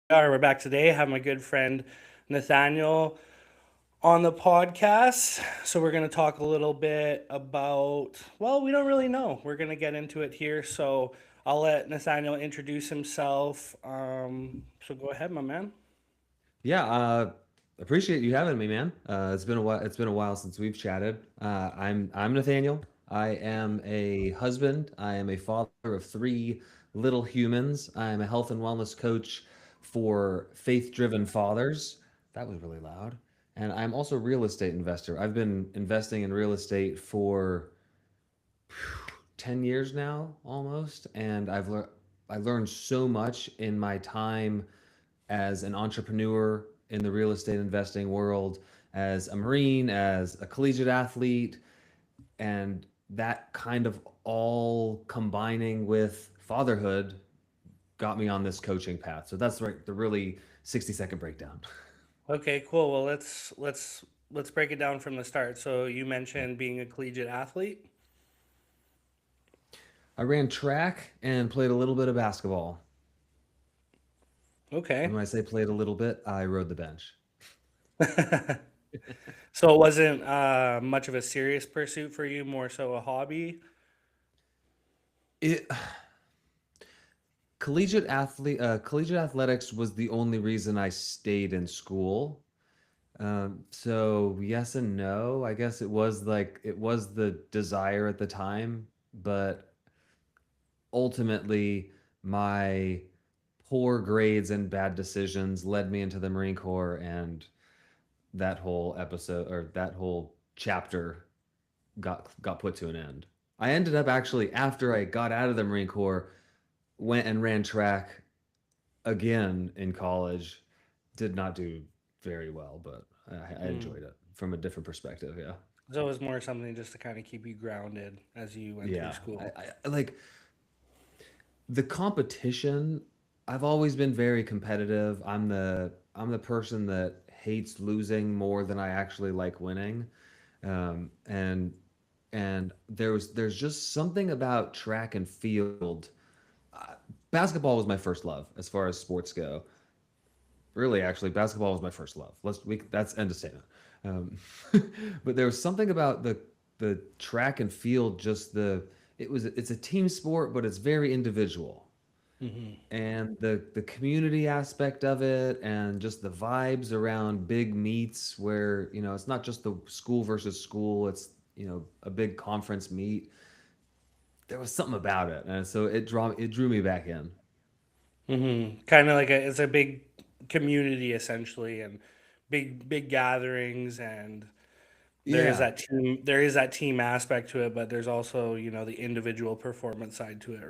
We're back today. I have my good friend Nathaniel on the podcast. So we're going to talk a little bit about, well, we don't really know. We're going to get into it here. So I'll let Nathaniel introduce himself. So go ahead, my man. Yeah, appreciate you having me, man. It's been a while. It's been a while since we've chatted. I'm Nathaniel. I am a husband. I am a father of three little humans. I am a health and wellness coach for faith-driven fathers. That was really loud. And I'm also a real estate investor. I've been investing in real estate for 10 years now almost, and I learned so much in my time as an entrepreneur in the real estate investing world, as a Marine, as a collegiate athlete, and that kind of all combining with fatherhood got me on this coaching path. So that's right, the really 60-second breakdown. Okay, cool. Well, let's break it down from the start. So you mentioned being a collegiate athlete. I ran track and played a little bit of basketball. And Okay. when I say played a little bit, I rode the bench. So it wasn't much of a serious pursuit for you, more so a hobby. It collegiate athletics was the only reason I stayed in school. So yes and no. I guess it was the desire at the time, but ultimately my poor grades and bad decisions led me into the Marine Corps, and that whole chapter got put to an end. I ended up actually, after I got out of the Marine Corps, went and ran track again in college. Did not do very well, but I Mm. enjoyed it from a different perspective. Yeah. So it was more something just to kind of keep you grounded as you went through Yeah. school. I like the competition. I've always been very competitive. I'm the person that hates losing more than I actually like winning. Um, and there's just something about track and field. Uh, Basketball was my first love as far as sports go. Really, actually, basketball was my first love. That's end of statement. Um, but there was something about the track and field. It's a team sport, but it's very individual, Hmm. and the community aspect of it, and just the vibes around big meets where it's not just the school versus school. It's a big conference meet. There was something about it, and so it drew me back in. Kind of like it's a big community essentially, and big gatherings, and Yeah, there is that team aspect to it, but there's also the individual performance side to it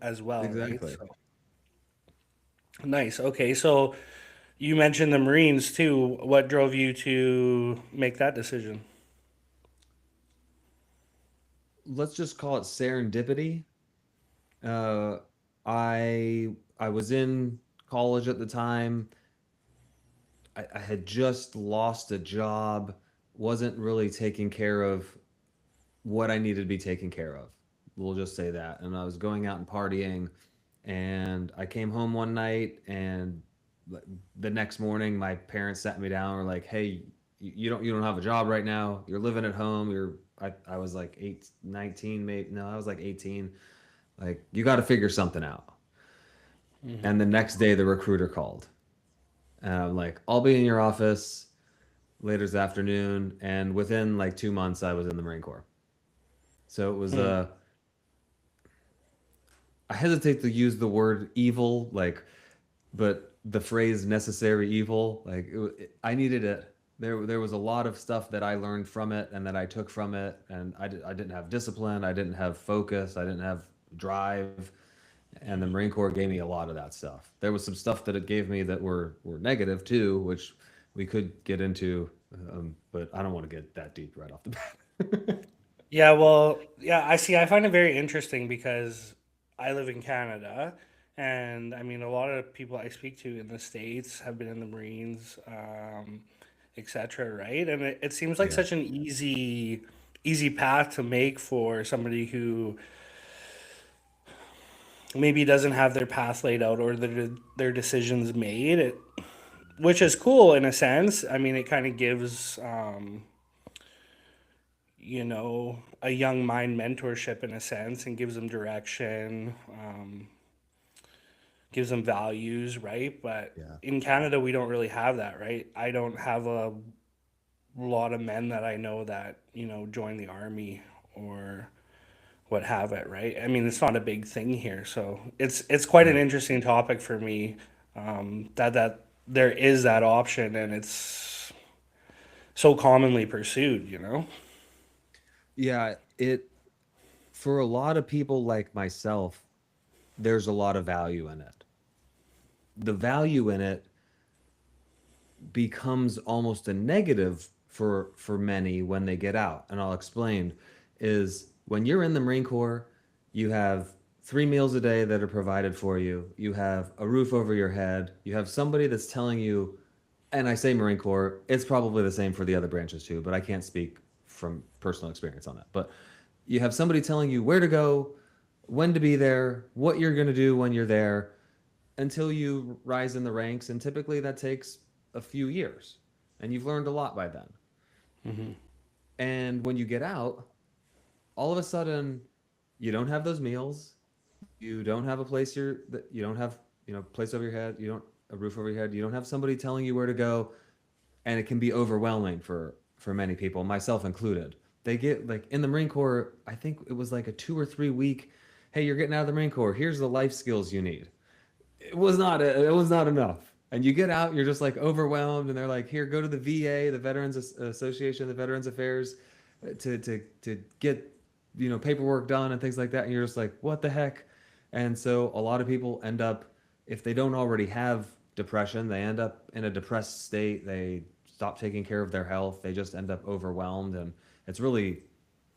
as well, right? exactly. So nice. Okay, so you mentioned the Marines too. What drove you to make that decision? Let's just call it serendipity. Uh, I was in college at the time. I had just lost a job, wasn't really taking care of what I needed to be taken care of. We'll just say that. And I was going out and partying, and I came home one night, and the next morning my parents sat me down and were like, "Hey, you don't have a job right now. You're living at home. I was like 19, maybe. No, I was like 18. Like, you got to figure something out." And the next day the recruiter called. And I'm like, "I'll be in your office later this afternoon." And within like 2 months I was in the Marine Corps. So it was Mm-hmm. I hesitate to use the word evil, like, but the phrase necessary evil, like, I needed it. There was a lot of stuff that I learned from it and that I took from it, and I didn't have discipline, I didn't have focus, I didn't have drive, and the Marine Corps gave me a lot of that stuff. There was some stuff that it gave me that were negative too, which we could get into, but I don't want to get that deep right off the bat. Yeah, well, yeah, I see. I find it very interesting because I live in Canada, and I mean, a lot of people I speak to in the States have been in the Marines, etc., right? And it seems like Yeah. such an easy path to make for somebody who maybe doesn't have their path laid out or their decisions made. Which is cool in a sense. I mean, it kind of gives a young mind mentorship in a sense and gives them direction, gives them values, right? But Yeah. in Canada, we don't really have that, right? I don't have a lot of men that I know that, join the army or what have it, right? I mean, it's not a big thing here, so it's quite an Right. interesting topic for me. That there is that option, and it's so commonly pursued. Yeah, it for a lot of people like myself, there's a lot of value in it. The value in it becomes almost a negative for many when they get out. And I'll explain is when you're in the Marine Corps, you have 3 meals a day that are provided for you. You have a roof over your head. You have somebody that's telling you, and I say Marine Corps, it's probably the same for the other branches too, but I can't speak from personal experience on that. But you have somebody telling you where to go, when to be there, what you're going to do when you're there until you rise in the ranks. And typically that takes a few years. And you've learned a lot by then. And when you get out, all of a sudden, you don't have those meals. You don't have a place you don't have, place over your head. You don't a roof over your head. You don't have somebody telling you where to go, and it can be overwhelming for many people, myself included. They get like in the Marine Corps, I think it was like a 2 or 3 week, hey, you're getting out of the Marine Corps. Here's the life skills you need. It was not enough. And you get out, you're just like overwhelmed, and they're like, here, go to the VA, the Veterans Association, the Veterans Affairs, to get paperwork done and things like that. And you're just like, what the heck? And so a lot of people end up, if they don't already have depression, they end up in a depressed state. They stop taking care of their health. They just end up overwhelmed, and it's really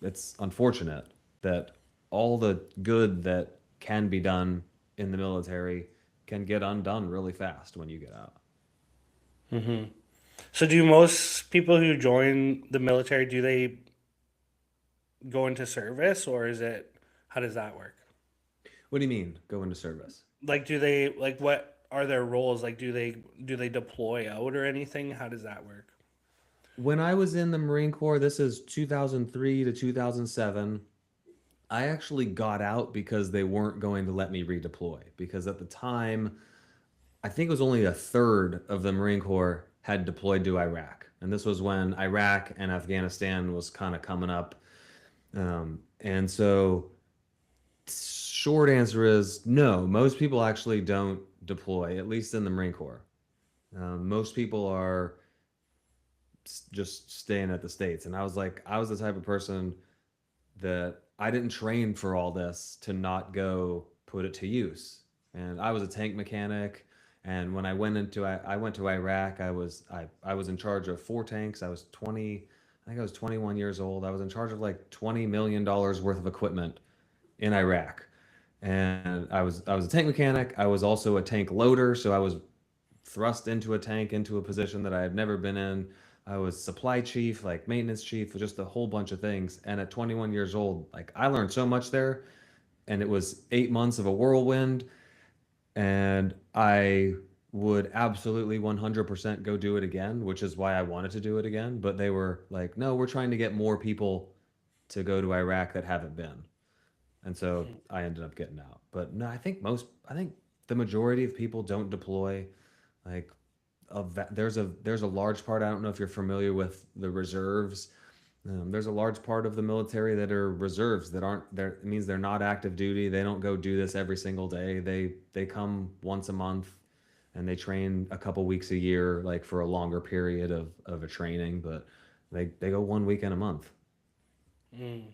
it's unfortunate that all the good that can be done in the military can get undone really fast when you get out. So, do most people who join the military do they go into service, or is it how does that work? What do you mean go into service? Like, do they like what are their roles? Like, do they deploy out or anything? How does that work? When I was in the Marine Corps, this is 2003 to 2007. I actually got out because they weren't going to let me redeploy. Because at the time, I think it was only a third of the Marine Corps had deployed to Iraq. And this was when Iraq and Afghanistan was kind of coming up. And so, short answer is no, most people actually don't deploy, at least in the Marine Corps. Most people are just staying at the States. And I was the type of person that I didn't train for all this to not go put it to use. And I was a tank mechanic. And when I went to Iraq, I was in charge of 4 tanks. I think I was 21 years old. I was in charge of like $20 million worth of equipment in Iraq. And I was a tank mechanic. I was also a tank loader, so I was thrust into a tank into a position that I had never been in. I was supply chief, like maintenance chief, just a whole bunch of things. And at 21 years old, like I learned so much there. And it was 8 months of a whirlwind. And I would absolutely 100% go do it again, which is why I wanted to do it again. But they were like, no, we're trying to get more people to go to Iraq that haven't been. And so I ended up getting out. But no, I think the majority of people don't deploy. Like, there's a large part. I don't know if you're familiar with the reserves. There's a large part of the military that are reserves that aren't there. It means they're not active duty. They don't go do this every single day. They come once a month, and they train a couple weeks a year, like for a longer period of a training. But they go 1 weekend a month. Mm.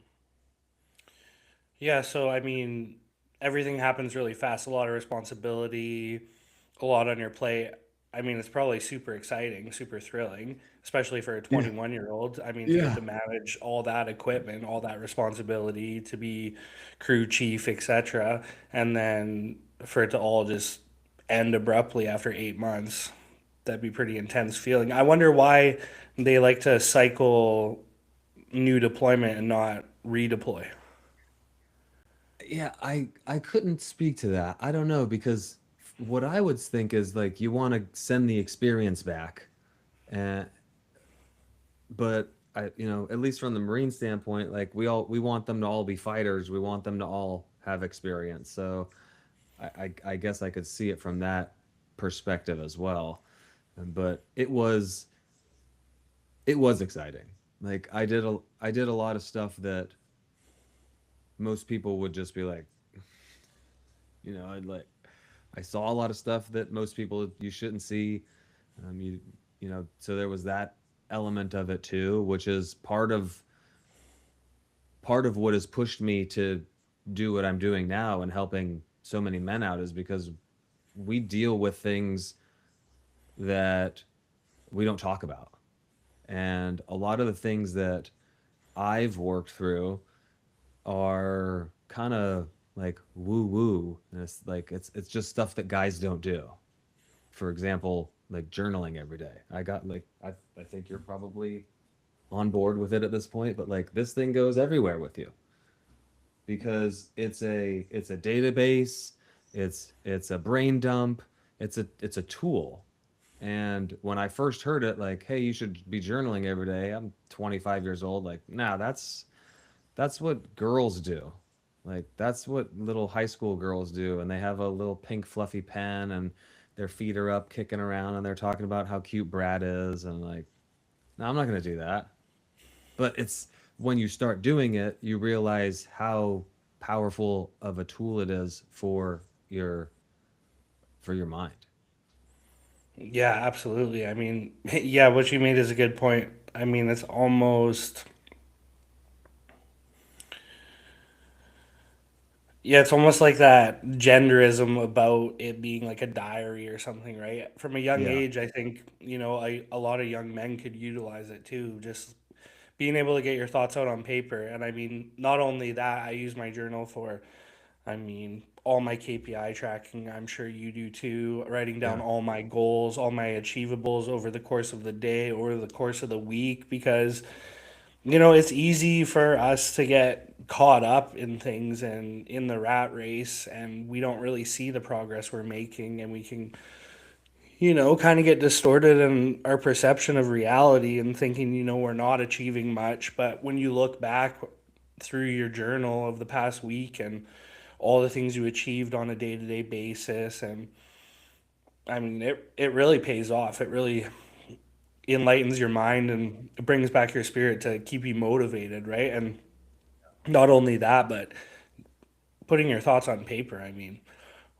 Yeah, so I mean, everything happens really fast, a lot of responsibility, a lot on your plate. I mean, it's probably super exciting, super thrilling, especially for a Yeah. 21-year-old. I mean, to get Yeah. to manage all that equipment, all that responsibility, to be crew chief, etc., and then for it to all just end abruptly after 8 months. That'd be pretty intense feeling. I wonder why they like to cycle new deployment and not redeploy. Yeah, I couldn't speak to that. I don't know because what I would think is like you want to send the experience back, and but I, at least from the Marine standpoint, like we want them to all be fighters. We want them to all have experience. So I guess I could see it from that perspective as well. But it was exciting. Like I did a lot of stuff that most people would just be like, I'd like I saw a lot of stuff that most people you shouldn't see. You so there was that element of it too, which is part of what has pushed me to do what I'm doing now and helping so many men out is because we deal with things that we don't talk about. And a lot of the things that I've worked through are kind of like woo woo. And it's like it's just stuff that guys don't do. For example, like journaling every day. I got like I think you're probably on board with it at this point, but like this thing goes everywhere with you because it's a database, it's a brain dump, it's a tool. And when I first heard it, like, hey, you should be journaling every day, I'm 25 years old. Like, nah, that's what girls do. Like, that's what little high school girls do. And they have a little pink fluffy pen and their feet are up kicking around and they're talking about how cute Brad is. And like, no, I'm not going to do that. But it's when you start doing it, you realize how powerful of a tool it is your for your mind. Yeah, absolutely. I mean, yeah, what you made is a good point. I mean, it's almost, yeah, it's almost like that genderism about it being like a diary or something, right? From a young Yeah. age, I think, a lot of young men could utilize it too. Just being able to get your thoughts out on paper. And I mean, not only that, I use my journal for, I mean, all my KPI tracking. I'm sure you do too. Writing down Yeah. all my goals, all my achievables over the course of the day or the course of the week because it's easy for us to get caught up in things and in the rat race, and we don't really see the progress we're making, and we can, kind of get distorted in our perception of reality and thinking, we're not achieving much. But when you look back through your journal of the past week and all the things you achieved on a day to day basis, and I mean, it really pays off. It really enlightens your mind and it brings back your spirit to keep you motivated, right? And not only that, but putting your thoughts on paper. I mean,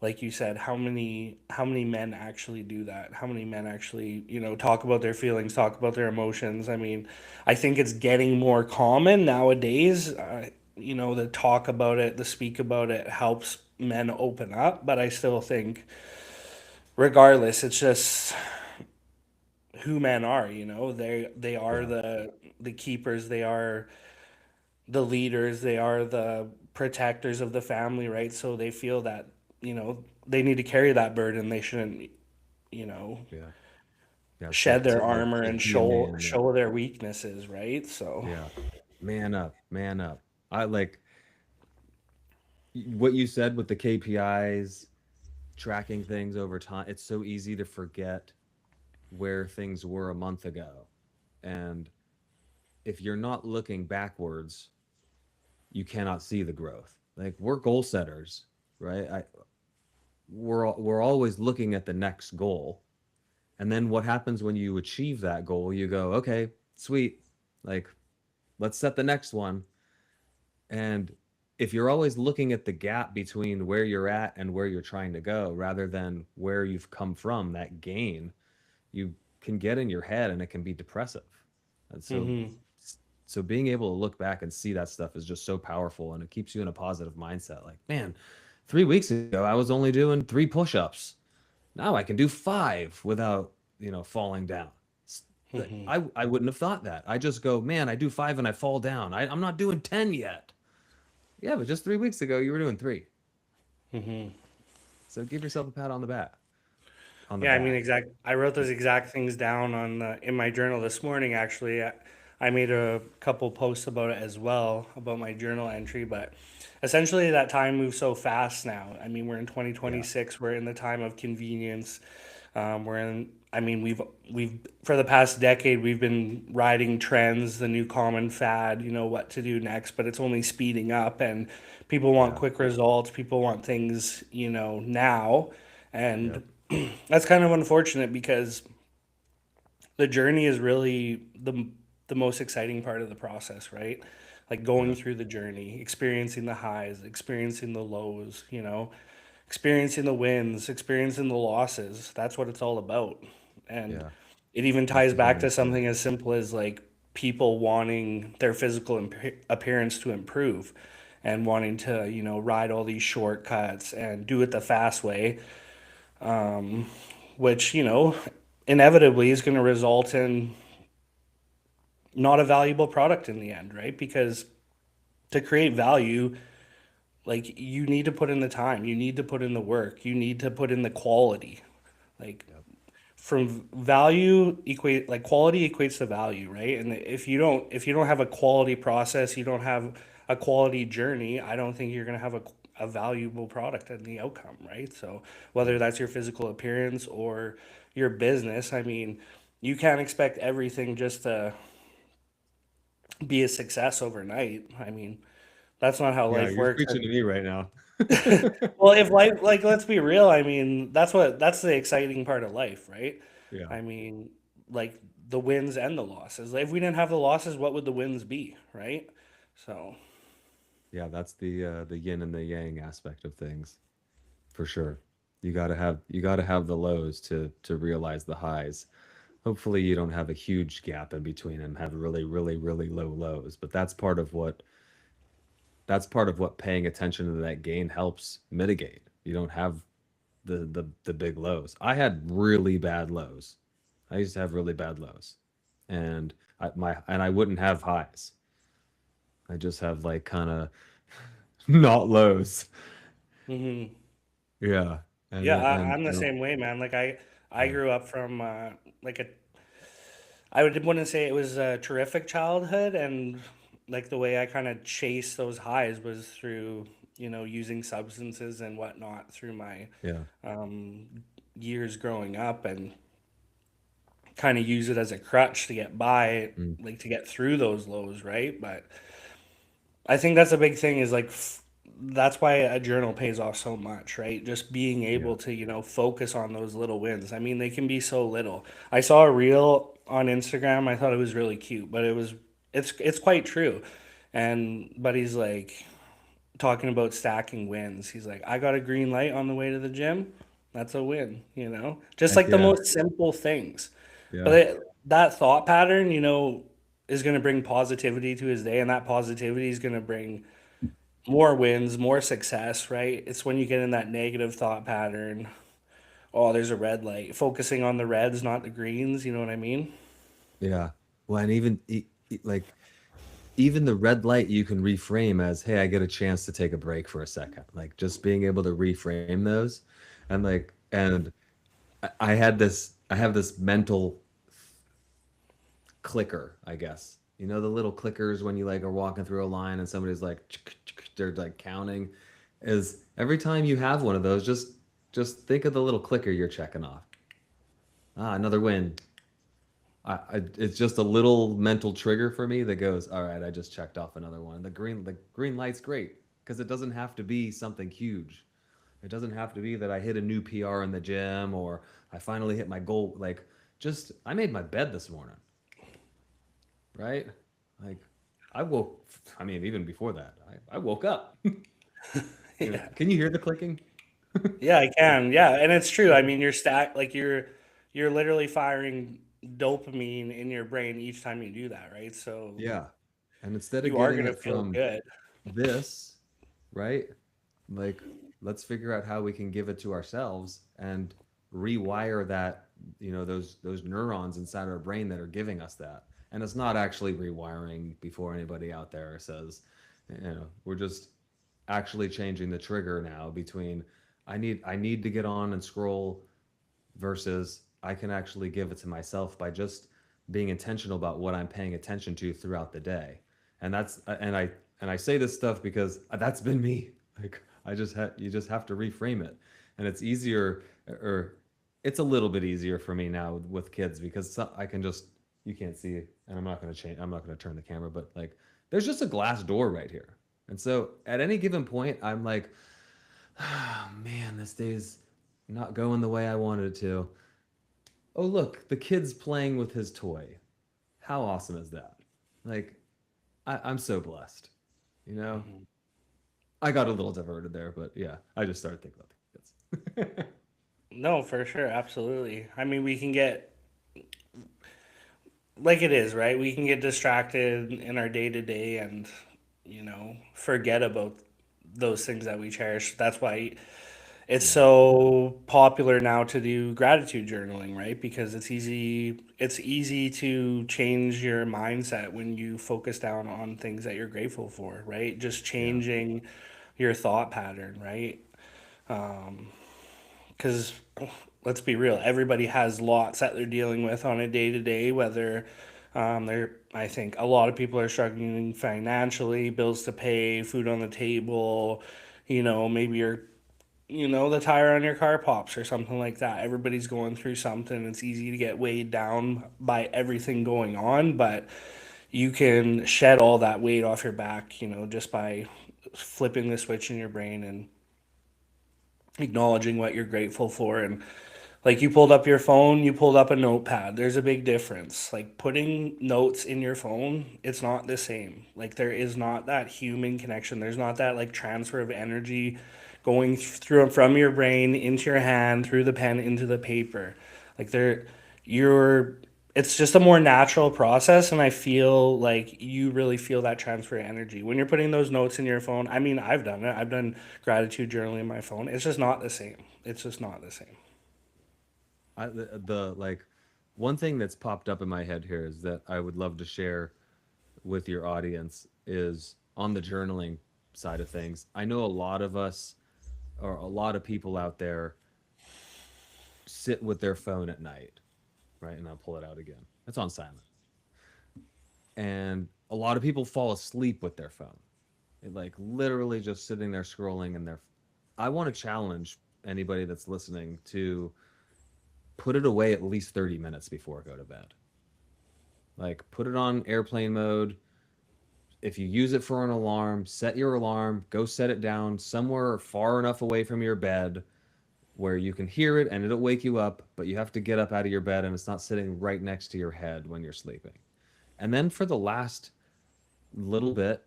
like you said, how many men actually do that? How many men actually, talk about their feelings, talk about their emotions? I mean, I think it's getting more common nowadays. The talk about it, the speak about it helps men open up, but I still think regardless, it's just who men are, they are Yeah. the keepers, they are the leaders, they are the protectors of the family, right? So they feel that, they need to carry that burden. They shouldn't, you know, Yeah. Yeah. shed their Like armor and just be a show man. Yeah. show their weaknesses, right? So, Yeah. Man up. Man up. I like what you said with the KPIs, tracking things over time. It's so easy to forget where things were a month ago. And if you're not looking backwards, you cannot see the growth. Like we're goal setters, right? We're always looking at the next goal. And then what happens when you achieve that goal? You go, okay, sweet. Like let's set the next one. And if you're always looking at the gap between where you're at and where you're trying to go rather than where you've come from, that gain, you can get in your head and it can be depressive. And hmm so being able to look back and see that stuff is just so powerful and it keeps you in a positive mindset. Like, man, 3 weeks ago I was only doing 3 push-ups. Now I can do five without, falling down. Like hmm I wouldn't have thought that. I just go, man, I do five and I fall down. I'm not doing 10 yet. Yeah, but just 3 weeks ago you were doing three. hmm So give yourself a pat on the Yeah, I mean, back. I wrote those exact things down in my journal this morning. Actually, I made a couple posts about it as well, about my journal entry, but essentially that time moves so fast now. I mean, we're in Yeah. 2026, we're in the time of convenience. We're in, I mean, we've, for the past decade, we've been riding trends, the new common fad, what to do next, but it's only speeding up and people want Yeah. quick results. People want things, now. Yep. And that's kind of unfortunate because the journey is really the most exciting part of the process, right? Like going Yeah. through the journey, experiencing the highs, experiencing the lows, experiencing the wins, experiencing the losses. That's what it's all about. And Yeah. it even That's ties the back human to side. something as simple as like people wanting their physical appearance to improve and wanting to, ride all these shortcuts and do it the fast way, which, inevitably is going to result in not a valuable product in the end, right? Because to create value, like you need to put in the time, you need to put in the work, you need to put in the quality. Like Yep. from value equate like quality equates to value, right? And if you don't have a quality process, you don't have a quality journey, I don't think you're going to have a valuable product in the outcome, right? So whether Yep. that's your physical appearance or your business, I mean, you can't expect everything just to be a success overnight. I mean, that's not how Yeah, life you're works. preaching to me right now. Well, if life, like, let's be real. I mean, that's the exciting part of life, right? Yeah. I mean, like the wins and the losses. Like, if we didn't have the losses, what would the wins be, right? So, Yeah, that's the yin and the yang aspect of things for sure. You got to have the lows to realize the highs. Hopefully you don't have a huge gap in between and have really really really low lows, but that's part of what paying attention to that gain helps mitigate. You don't have the big lows. I had really bad lows. I used to have really bad lows. And I wouldn't have highs. I just have like kind of not lows. hmm Yeah. yeah, And I'm the same way, man. Like I yeah. grew up from like a wouldn't say it was a terrific childhood, and like the way I kind of chased those highs was through, using substances and whatnot through my Yeah. um, years growing up, and kind of use it as a crutch to get by, Mm, like to get through those lows, right? But I think that's a big thing is like that's why a journal pays off so much, right? Just being yeah. able to, focus on those little wins. I mean, they can be so little. I saw a reel on Instagram. I thought it was really cute, but it's quite true. And but he's like talking about stacking wins. He's like, I got a green light on the way to the gym. That's a win, Just Heck like the yeah. most simple things. But Yeah. that thought pattern, is going to bring positivity to his day, and that positivity is going to bring more wins, more success, right? It's when you get in that negative thought pattern. Oh, there's a red light. Focusing on the reds, not the greens. You know what I mean? Yeah. Well, and like even the red light you can reframe as, hey, I get a chance to take a break for a second. Like just being able to reframe those. And I have this mental clicker, I guess. You know the little clickers when you like are walking through a line and somebody's like they're like counting. Is every time you have one of those, just think of the little clicker you're checking off. Ah, another win. It's just a little mental trigger for me that goes, all right, I just checked off another one. The green light's great because it doesn't have to be something huge. It doesn't have to be that I hit a new PR in the gym or I finally hit my goal. Like, just I made my bed this morning, right? Like, I woke. I mean, even before that, I woke up. Yeah. Can you hear the clicking? Yeah, I can. Yeah, and it's true. I mean, you're literally firing dopamine in your brain each time you do that, right? So Yeah. And instead of you are getting gonna it feel from good. this, right? Like, let's figure out how we can give it to ourselves and rewire that, those neurons inside our brain that are giving us that. And it's not actually rewiring before anybody out there says, we're just actually changing the trigger now between I need to get on and scroll versus I can actually give it to myself by just being intentional about what I'm paying attention to throughout the day. And that's and I say this stuff because that's been me. Like you just have to reframe it. And it's easier, or it's a little bit easier for me now with kids because I can just, you can't see, and I'm not going to turn the camera, but like there's just a glass door right here. And so at any given point, I'm like, oh, man, this day's not going the way I wanted it to. Oh, look, the kid's playing with his toy. How awesome is that? Like, I'm so blessed. You know, Mhm. I got a little diverted there, but yeah, I just started thinking about the kids. No, for sure, absolutely. I mean, we can get like it is, right? We can get distracted in our day to day and, forget about those things that we cherish. That's why it's Yeah, so popular now to do gratitude journaling, right? Because it's easy to change your mindset when you focus down on things that you're grateful for, right? Just yeah, changing your thought pattern, right? Because let's be real, everybody has lots that they're dealing with on a day to day, whether I think a lot of people are struggling financially, bills to pay, food on the table, maybe the tire on your car pops or something like that. Everybody's going through something. It's easy to get weighed down by everything going on, but you can shed all that weight off your back, just by flipping the switch in your brain and acknowledging what you're grateful for. And like, you pulled up your phone, you pulled up a notepad. There's a big difference. Like, putting notes in your phone, it's not the same. Like, there is not that human connection. There's not that like transfer of energy going through and from your brain into your hand, through the pen into the paper. Like, you're it's just a more natural process, and I feel like you really feel that transfer of energy when you're putting those notes in your phone. I mean, I've done it. I've done gratitude journaling in my phone. It's just not the same. It's just not the same. the like one thing that's popped up in my head here is that I would love to share with your audience is on the journaling side of things. I know a lot of us, or a lot of people out there, sit with their phone at night, right? And I'll pull it out again. It's on silent. And a lot of people fall asleep with their phone. It, like, literally just sitting there scrolling, and I want to challenge anybody that's listening to put it away at least 30 minutes before go to bed. Like, put it on airplane mode. If you use it for an alarm, set your alarm, go set it down somewhere far enough away from your bed where you can hear it and it'll wake you up, but you have to get up out of your bed and it's not sitting right next to your head when you're sleeping. And then for the last little bit,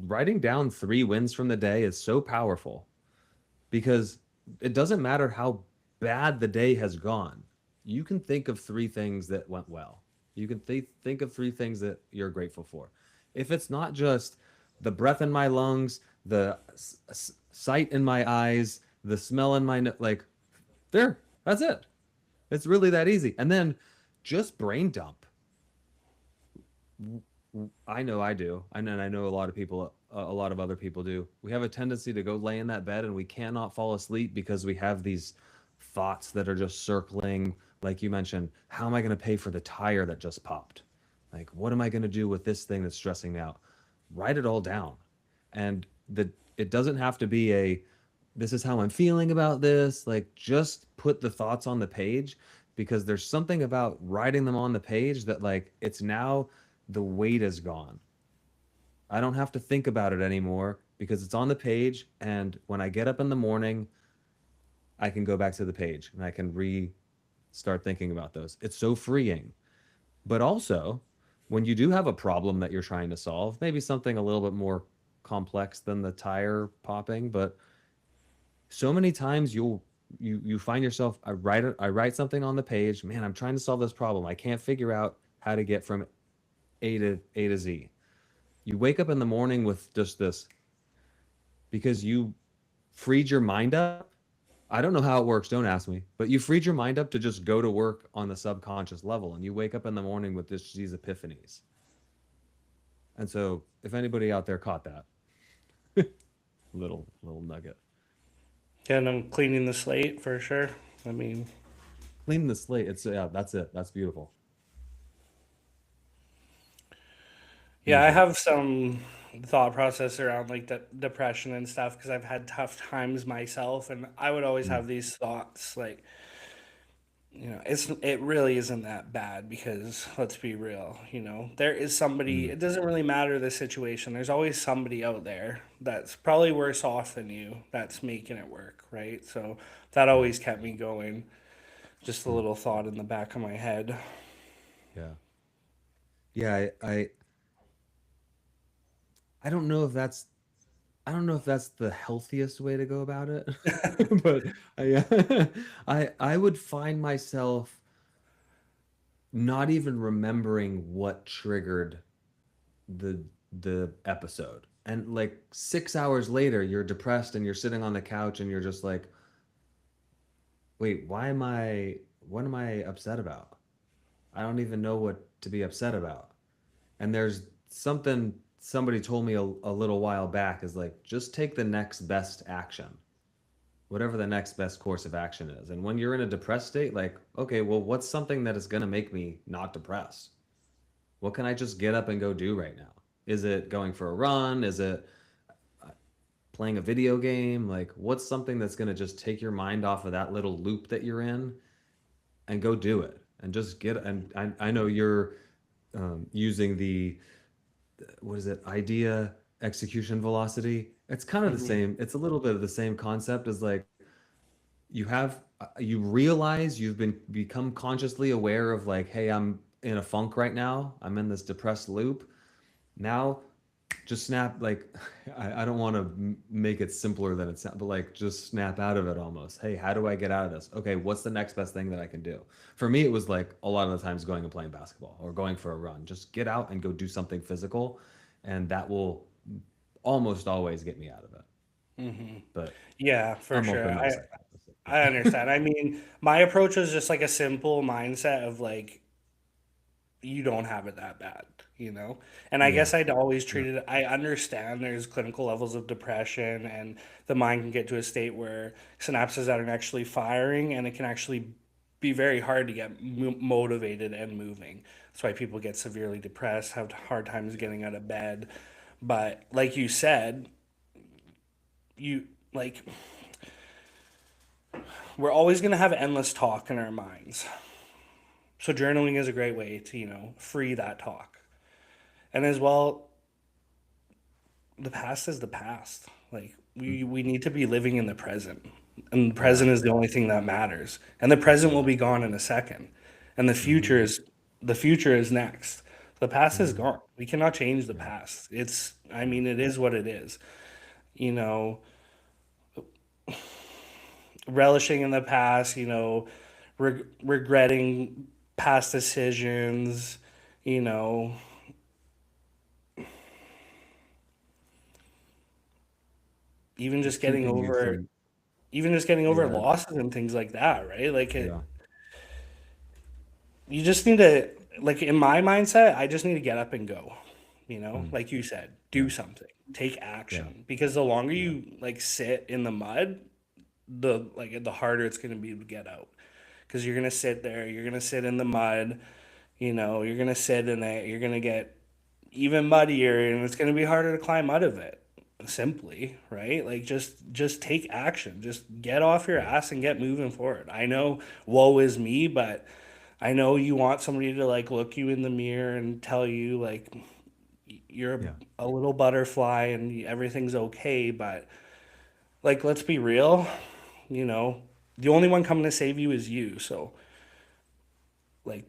writing down 3 wins from the day is so powerful because it doesn't matter how bad the day has gone. You can think of 3 things that went well. You can think of 3 things that you're grateful for. If it's not just the breath in my lungs, the sight in my eyes, the smell in my like, there, that's it. It's really that easy. And then just brain dump. I know I do, and I know a lot of people, a lot of other people do. We have a tendency to go lay in that bed and we cannot fall asleep because we have these thoughts that are just circling. Like you mentioned, how am I going to pay for the tire that just popped? Like, what am I going to do with this thing that's stressing me out? Write it all down, and it doesn't have to be a this is how I'm feeling about this. Like, just put the thoughts on the page because there's something about writing them on the page that, like, it's now the weight is gone. I don't have to think about it anymore because it's on the page. And when I get up in the morning, I can go back to the page and I can start thinking about those. It's so freeing. But also, when you do have a problem that you're trying to solve, maybe something a little bit more complex than the tire popping, but so many times you find yourself, I write something on the page, man, I'm trying to solve this problem. I can't figure out how to get from A to Z. You wake up in the morning with just this because you freed your mind up. I don't know how it works, don't ask me, but you freed your mind up to just go to work on the subconscious level, and you wake up in the morning with these epiphanies. And so if anybody out there caught that little nugget, And I'm cleaning the slate for sure. I mean, clean the slate. It's, yeah, that's it. That's beautiful. Yeah, I have some thought process around like depression and stuff because I've had tough times myself, and I would always Mm, have these thoughts like, it really isn't that bad because let's be real, there is somebody, mm, it doesn't really matter the situation. There's always somebody out there that's probably worse off than you that's making it work, right? So that yeah. always kept me going. Just a Mm, little thought in the back of my head. yeah. Yeah, I don't know if that's I don't know if that's the healthiest way to go about it, but I would find myself not even remembering what triggered the the episode. And like 6 hours later, you're depressed and you're sitting on the couch and you're just like, wait, what am I upset about? I don't even know what to be upset about. And there's something somebody told me a little while back is like, just take the next best action, whatever the next best course of action is. And when you're in a depressed state, like, okay, well, what's something that is going to make me not depressed? What can I just get up and go do right now? Is it going for a run? Is it playing a video game? Like, what's something that's going to just take your mind off of that little loop that you're in and go do it? And just get, and I know you're using the what is it, idea execution velocity. It's kind of the Hmm. same. It's a little bit of the same concept as like you realize you've become consciously aware of like, hey, I'm in a funk right now. I'm in this depressed loop. Now just snap like I don't want to make it simpler than it's but like just snap out of it almost. Hey, how do I get out of this? Okay, what's the next best thing that I can do? For me, it was like a lot of the times going and playing basketball or going for a run. Just get out and go do something physical, and that will almost always get me out of it. Hmm. But Yeah, for I'm sure. open to the I second. I understand. I mean, my approach was just like a simple mindset of like, you don't have it that bad, you know? And I Yeah, guess I'd always yeah, treated it, I understand there's clinical levels of depression and the mind can get to a state where synapses aren't actually firing and it can actually be very hard to get motivated and moving. That's why people get severely depressed, have hard times getting out of bed. But like you said, you like we're always going to have endless talk in our minds. So journaling is a great way to, free that talk. And as well, the past is the past. Like mm, we need to be living in the present. And the yeah, present is the only thing that matters. And the present will yeah. be gone in a second. And Hmm. the future is next. The past is Hmm. gone. We cannot change the Yeah, past. It's I yeah. mean it is what it is. You know, relishing in the past, regretting past decisions, you know, even just Just getting keeping you over from, even just getting over yeah, losses and things like that, right? yeah. You just need to, like in my mindset, I just need to get up and go, Mm, like you said, do yeah, something, take yeah, action because the longer yeah, you like sit in the mud, the harder it's going to be to get out because you're going to sit there, you're going to sit in the mud, you're going to sit in it, you're going to get even muddier and it's going to be harder to climb out of it simply, right? Like just take action, just get off your yeah, ass and get moving forward. I know woe is me, but I know you want somebody to like look you in the mirror and tell you like you're yeah. a little butterfly and everything's okay, but like let's be real, you know, the only one coming to save you is you. So like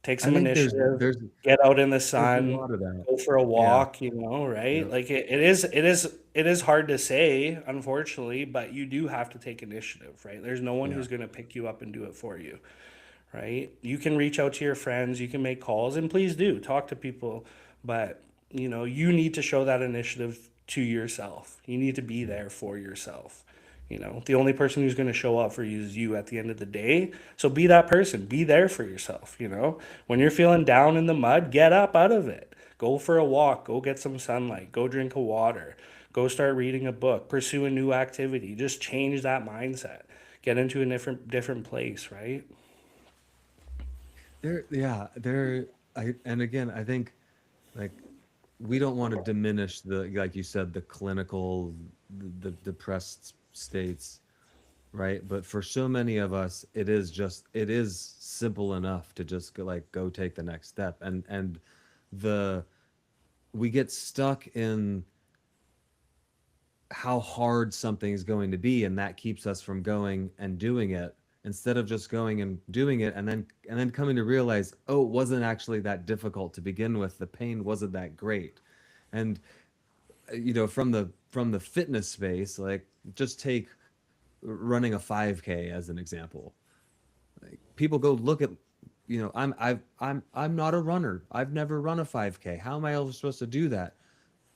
take I some think initiative, there's get out in the there's a sun, lot of that. go for a Yeah, walk, right? yeah, Like it is hard to say, unfortunately, but you do have to take initiative, right? There's no one yeah, who's going to pick you up and do it for you, right? You can reach out to your friends, you can make calls, and please do talk to people, but you need to show that initiative to yourself. You need to be yeah, there for yourself. The only person who's going to show up for you is you at the end of the day. So be that person, be there for yourself. When you're feeling down in the mud, get up out of it. Go for a walk, go get some sunlight, go drink a water, go start reading a book, pursue a new activity. Just change that mindset. Get into a different place, right? there, yeah, there. I and again, I think. Like, we don't want to diminish the, like you said, the clinical, the depressed states, right? But for so many of us, it is simple enough to just go, like, go take the next step. And the we get stuck in how hard something is going to be, and that keeps us from going and doing it, instead of just going and doing it, and then coming to realize, oh, it wasn't actually that difficult to begin with, the pain wasn't that great. And from the fitness space, like, just take running a 5K as an example. Like, people go look at, I'm not a runner, I've never run a 5K, how am I ever supposed to do that?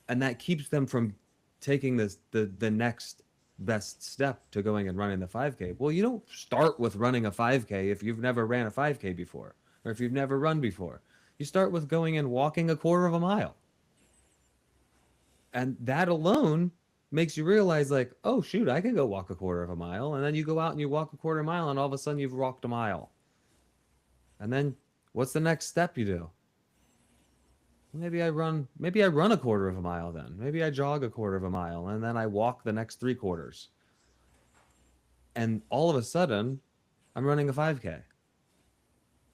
And that keeps them from taking the next best step to going and running the 5K. Well, you don't start with running a 5K if you've never ran a 5K before, or if you've never run before. You start with going and walking a quarter of a mile. And that alone makes you realize, like, oh shoot, I can go walk a quarter of a mile. And then you go out and you walk a quarter mile, and all of a sudden you've walked a mile. And then what's the next step you do? Maybe I run a quarter of a mile, then. Maybe I jog a quarter of a mile, and then I walk the next 3 quarters. And all of a sudden, I'm running a 5K.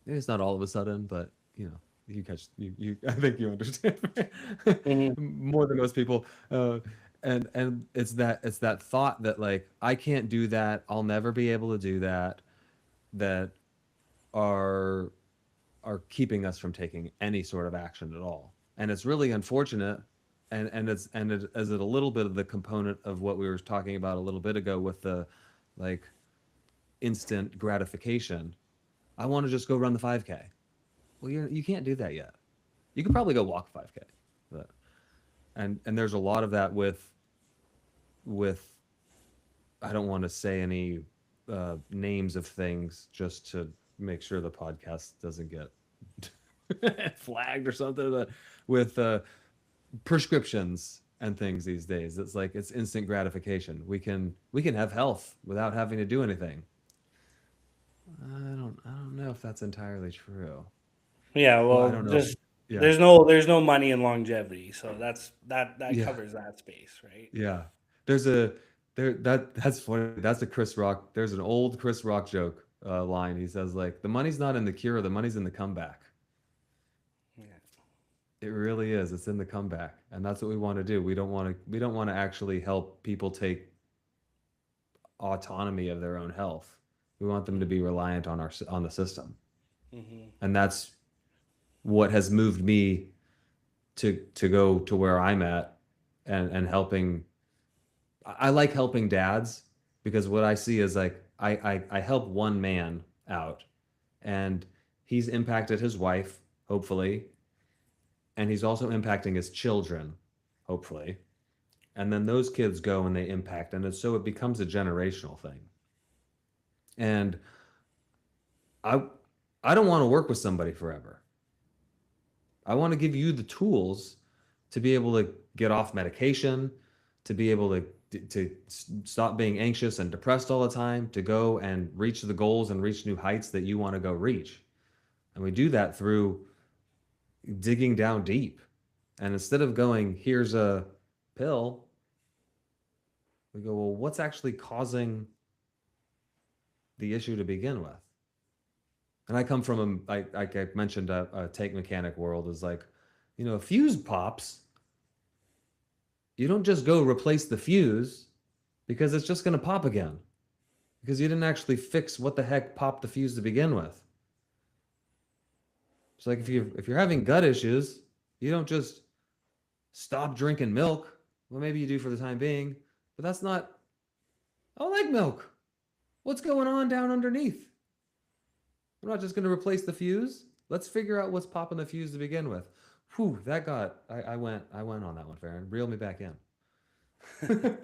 Maybe it's not all of a sudden, but you catch you I think you understand Hmm. more than most people. And it's that thought that, like, I can't do that, I'll never be able to do that, that are keeping us from taking any sort of action at all. And it's really unfortunate. Is it a little bit of the component of what we were talking about a little bit ago with the, like, instant gratification. I want to just go run the 5K. Well, you can't do that yet. You could probably go walk 5K, but and there's a lot of that with I don't want to say any names of things, just to make sure the podcast doesn't get flagged or something, with prescriptions and things these days. It's like, it's instant gratification. We can have health without having to do anything. I don't know if that's entirely true. Yeah, Well, I well, don't know. just Yeah. there's no money in longevity, so that Yeah. covers that space, right? Yeah. There's a that's funny. That's a Chris Rock. There's an old Chris Rock joke line. He says, like, the money's not in the cure, the money's in the comeback. Yeah. It really is. It's in the comeback. And that's what we want to do. We don't want to actually help people take autonomy of their own health. We want them to be reliant on the system. Hmm. And that's what has moved me to go to where I'm at, and helping. I like helping dads, because what I see is, like, I help one man out, and he's impacted his wife, hopefully, and he's also impacting his children, hopefully. And then those kids go and they impact, and so it becomes a generational thing. And I I don't want to work with somebody forever. I want to give you the tools to be able to get off medication, to be able to stop being anxious and depressed all the time, to go and reach the goals and reach new heights that you want to go reach. And we do that through digging down deep. And instead of going, here's a pill, we go, well, what's actually causing the issue to begin with? And I come from like I mentioned, a tank mechanic world, is like, a fuse pops. You don't just go replace the fuse, because it's just going to pop again, because you didn't actually fix what the heck popped the fuse to begin with. It's like, if you're having gut issues, you don't just stop drinking milk. Well, maybe you do for the time being, but that's not. I don't like milk. What's going on down underneath? We're not just going to replace the fuse. Let's figure out what's popping the fuse to begin with. Whew, that got. I went on that one, Farron. Reel me back in.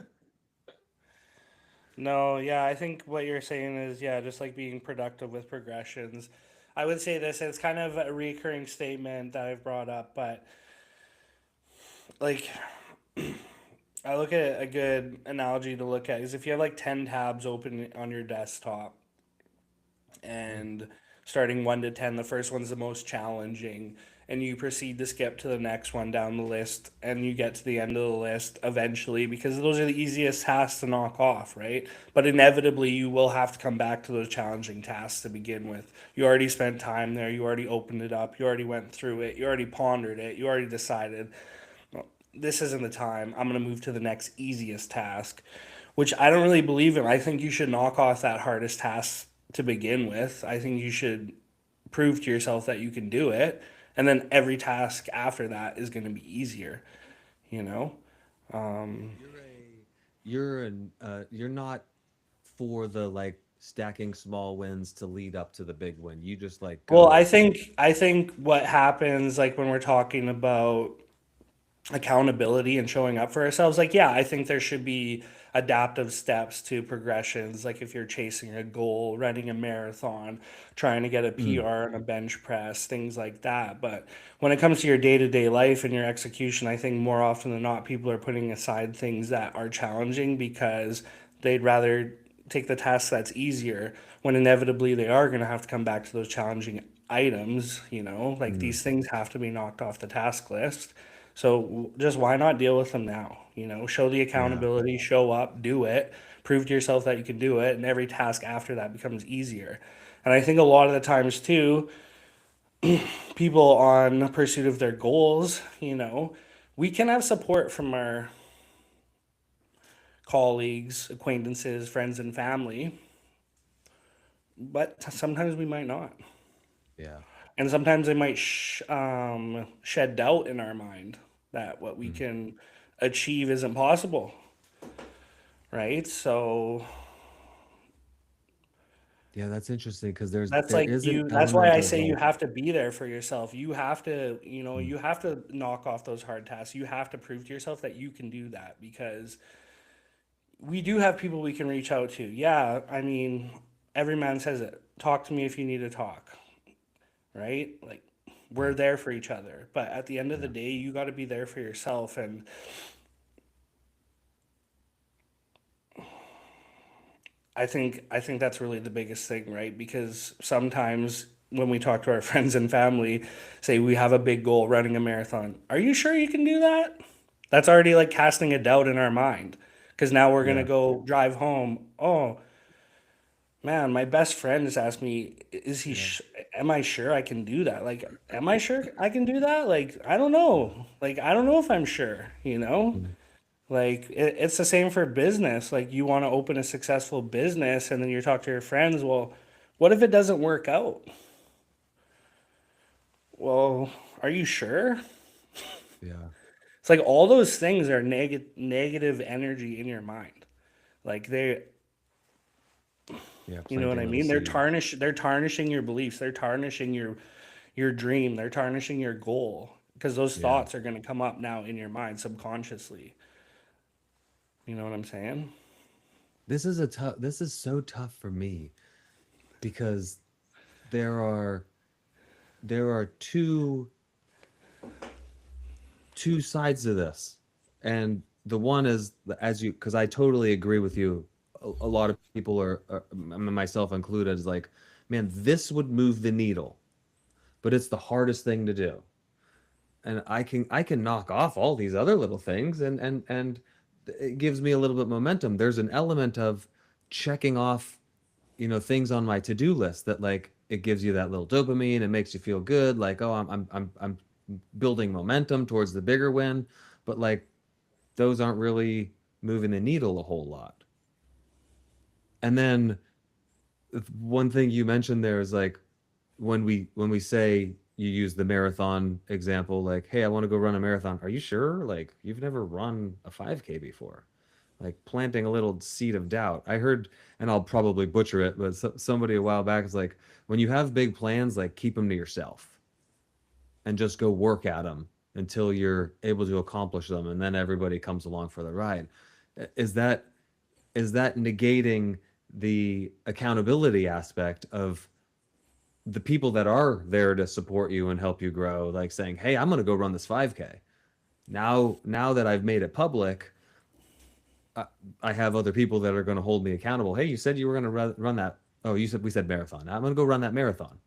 No, yeah, I think what you're saying is, yeah, just like being productive with progressions. I would say this, it's kind of a recurring statement that I've brought up, but like I look at a good analogy to look at is if you have like 10 tabs open on your desktop, Yeah. and starting 1 to 10, the first one's the most challenging, and you proceed to skip to the next one down the list, and you get to the end of the list eventually because those are the easiest tasks to knock off, right? But inevitably you will have to come back to those challenging tasks to begin with. You already spent time there, you already opened it up, you already went through it, you already pondered it, you already decided this isn't the time. I'm going to move to the next easiest task, which I don't really believe in. I think you should knock off that hardest task to begin with. I think you should prove to yourself that you can do it. And then every task after that is going to be easier, you know? You're not for the like stacking small wins to lead up to the big win. You just like Well, go. I think what happens like when we're talking about accountability and showing up for ourselves, like, yeah, I think there should be adaptive steps to progressions, like if you're chasing a goal, running a marathon, trying to get a Mm, PR and a bench press, things like that. But when it comes to your day-to-day life and your execution, I think more often than not people are putting aside things that are challenging because they'd rather take the task that's easier when inevitably they are going to have to come back to those challenging items, like mm, these things have to be knocked off the task list. So just why not deal with them now? Show the yeah. accountability, show up, do it, prove to yourself that you can do it, and every task after that becomes easier. And I think a lot of the times too, people on pursuit of their goals, we can have support from our colleagues, acquaintances, friends, and family, but sometimes we might not. Yeah. And sometimes they might shed doubt in our mind that what we Mm. can achieve isn't possible, right? So Yeah, that's interesting because there's that's there like is an that's why element I of say you like, have to be there for yourself. You have to, mm, you have to knock off those hard tasks. You have to prove to yourself that you can do that because we do have people we can reach out to. Yeah, I mean, every man says it. Talk to me if you need to talk, right? Like we're yeah, there for each other. But at the end of the yeah. day, you got to be there for yourself. And I think that's really the biggest thing, right? Because sometimes when we talk to our friends and family, say we have a big goal running a marathon. Are you sure you can do that? That's already like casting a doubt in our mind. Because now we're gonna Yeah. go drive home. Oh man, my best friend has asked me, Yeah. am I sure I can do that? Like, am I sure I can do that? Like, I don't know. Like, I don't know if I'm sure. Mm. Like it's the same for business. Like you want to open a successful business and then you talk to your friends, well, what if it doesn't work out? Well, are you sure? Yeah. It's like all those things are negative energy in your mind. Like Yeah. you know what Planting I little mean? seeds. They're tarnishing your beliefs. They're tarnishing your dream. They're tarnishing your goal because those Yeah. thoughts are going to come up now in your mind subconsciously. You know what I'm saying? This is so tough for me because there are there are two sides to this. And the one is as you because I totally agree with you. A lot of people myself included, is like, man, this would move the needle, but it's the hardest thing to do. And I can knock off all these other little things, and it gives me a little bit momentum. There's an element of checking off, things on my to-do list that like it gives you that little dopamine. It makes you feel good, like, oh, I'm building momentum towards the bigger win. But like those aren't really moving the needle a whole lot. And then one thing you mentioned there is like when we say, you use the marathon example, like, hey, I want to go run a marathon. Are you sure? Like, you've never run a 5K before. Like planting a little seed of doubt. I heard, and I'll probably butcher it, but somebody a while back is like, when you have big plans, like keep them to yourself and just go work at them until you're able to accomplish them, and then everybody comes along for the ride. Is that is that negating the accountability aspect of the people that are there to support you and help you grow, like saying, hey, I'm going to go run this 5K now that I've made it public. I, I have other people that are going to hold me accountable. Hey, you said you were going to run that. Oh, we said marathon. I'm going to go run that marathon.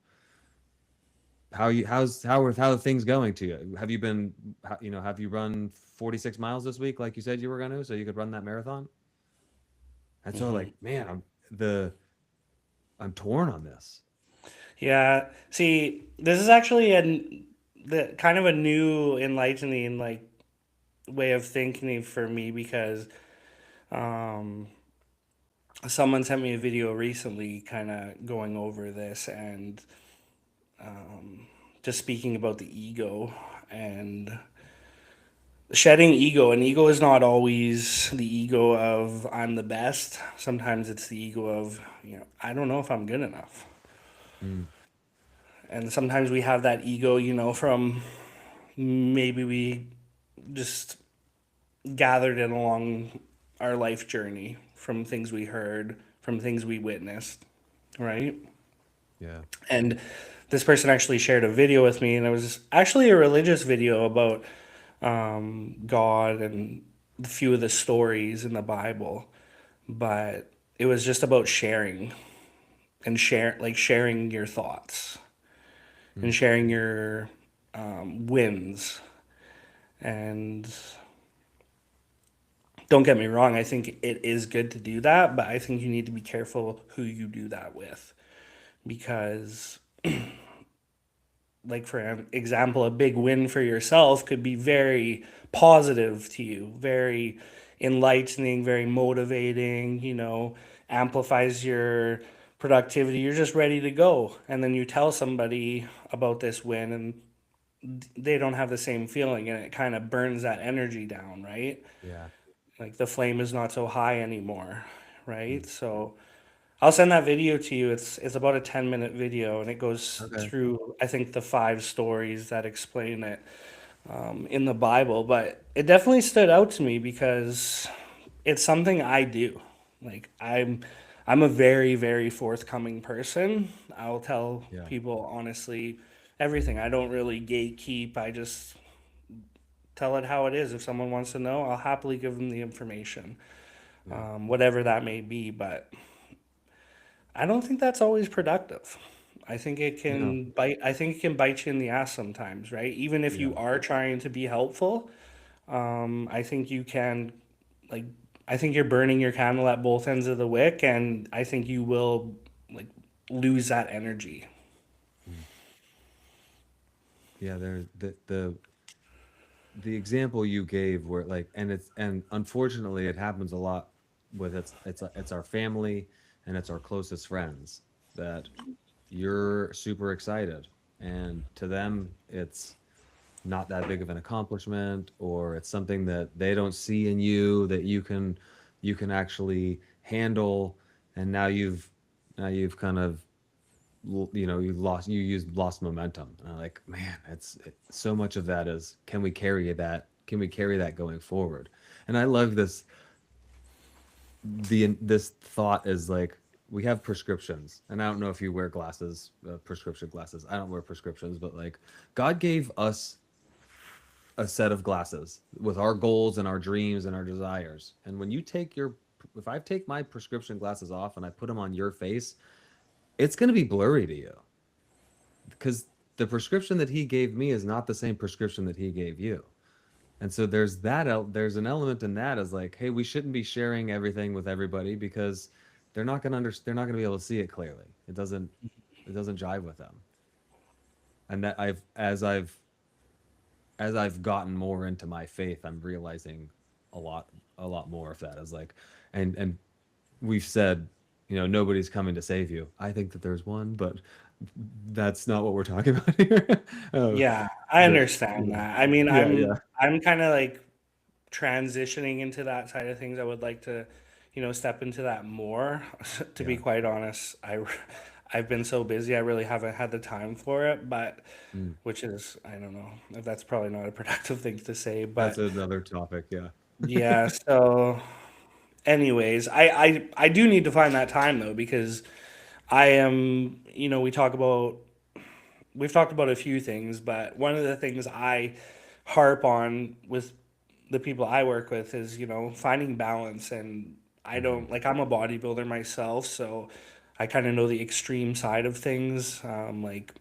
how are things going to you? Have you been, have you run 46 miles this week like you said you were going to, so you could run that marathon? And so Hmm. like, man, I'm torn on this. Yeah. See, this is actually the kind of a new enlightening like way of thinking for me because um someone sent me a video recently kind of going over this and just speaking about the ego and shedding ego. And ego is not always the ego of I'm the best. Sometimes it's the ego of, I don't know if I'm good enough. Mm, And sometimes we have that ego, from maybe we just gathered it along our life journey from things we heard, from things we witnessed, right? yeah. And this person actually shared a video with me, and it was actually a religious video about God and a few of the stories in the Bible, but it was just about sharing and sharing your thoughts and Mm, sharing your wins. And don't get me wrong, I think it is good to do that, but I think you need to be careful who you do that with because like for an example, a big win for yourself could be very positive to you, very enlightening, very motivating, amplifies your productivity. You're just ready to go. And then you tell somebody about this win and they don't have the same feeling and it kind of burns that energy down, right? yeah. Like the flame is not so high anymore, right? Mm, So I'll send that video to you. It's about a 10-minute video and it goes okay. through I think the five stories that explain it in the Bible. But it definitely stood out to me because it's something I do. Like I'm a very, very forthcoming person. I'll tell Yeah. people honestly everything. I don't really gatekeep. I just tell it how it is. If someone wants to know, I'll happily give them the information, Yeah. whatever that may be. But I don't think that's always productive. I think it No. can bite. I think it can bite you in the ass sometimes, right? Even if Yeah. you are trying to be helpful, I think you can, like, I think you're burning your candle at both ends of the wick, and I think you will like lose that energy. Mm. Yeah, there the example you gave where like, and unfortunately it happens a lot with it's our family and it's our closest friends that you're super excited, and to them it's not that big of an accomplishment, or it's something that they don't see in you that you can actually handle, and now you've kind of you've lost momentum. And I'm like, man, so much of that is, can we carry that going forward? And I love this thought is like, we have prescriptions, and I don't know if you wear glasses, prescription glasses. I don't wear prescriptions, but like, God gave us a set of glasses with our goals and our dreams and our desires. And when you take your if I take my prescription glasses off and I put them on your face, it's going to be blurry to you, because the prescription that he gave me is not the same prescription that he gave you. And so there's an element in that, as like, hey, we shouldn't be sharing everything with everybody, because they're not going to be able to see it clearly. It doesn't jive with them. And that as I've gotten more into my faith, I'm realizing a lot more of that, as like, and we've said, nobody's coming to save you. I think that there's one, but that's not what we're talking about here. uh, Yeah, I the, understand yeah, that. I mean, yeah, yeah, I'm kind of like transitioning into that side of things. I would like to, step into that more. To be yeah. quite honest, I've been so busy, I really haven't had the time for it, but Mm. which is, I don't know if that's probably not a productive thing to say, That's but another topic. Yeah. yeah, so anyways, I do need to find that time though because I am, we've talked about a few things, but one of the things I harp on with the people I work with is, finding balance. And I Hmm. don't like, I'm a bodybuilder myself, so I kind of know the extreme side of things. Like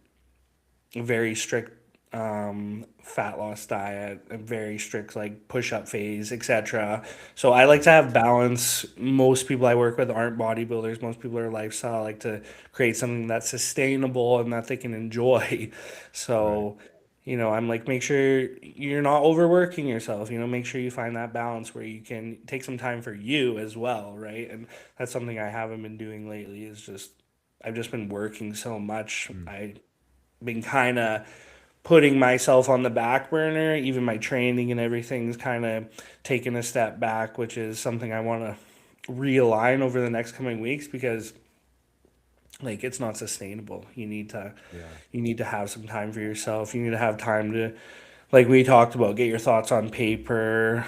a very strict fat loss diet, a very strict like push up phase, etc. So I like to have balance. Most people I work with aren't bodybuilders. Most people are lifestyle. I like to create something that's sustainable and that they can enjoy. Right. So, I'm like, make sure you're not overworking yourself. Make sure you find that balance where you can take some time for you as well, right? And that's something I haven't been doing lately. Is just I've just been working so much. Mm. I've been kind of putting myself on the back burner. Even my training and everything's kind of taken a step back, which is something I want to realign over the next coming weeks because like it's not sustainable. Yeah. You need to have some time for yourself. You need to have time to, like we talked about, get your thoughts on paper,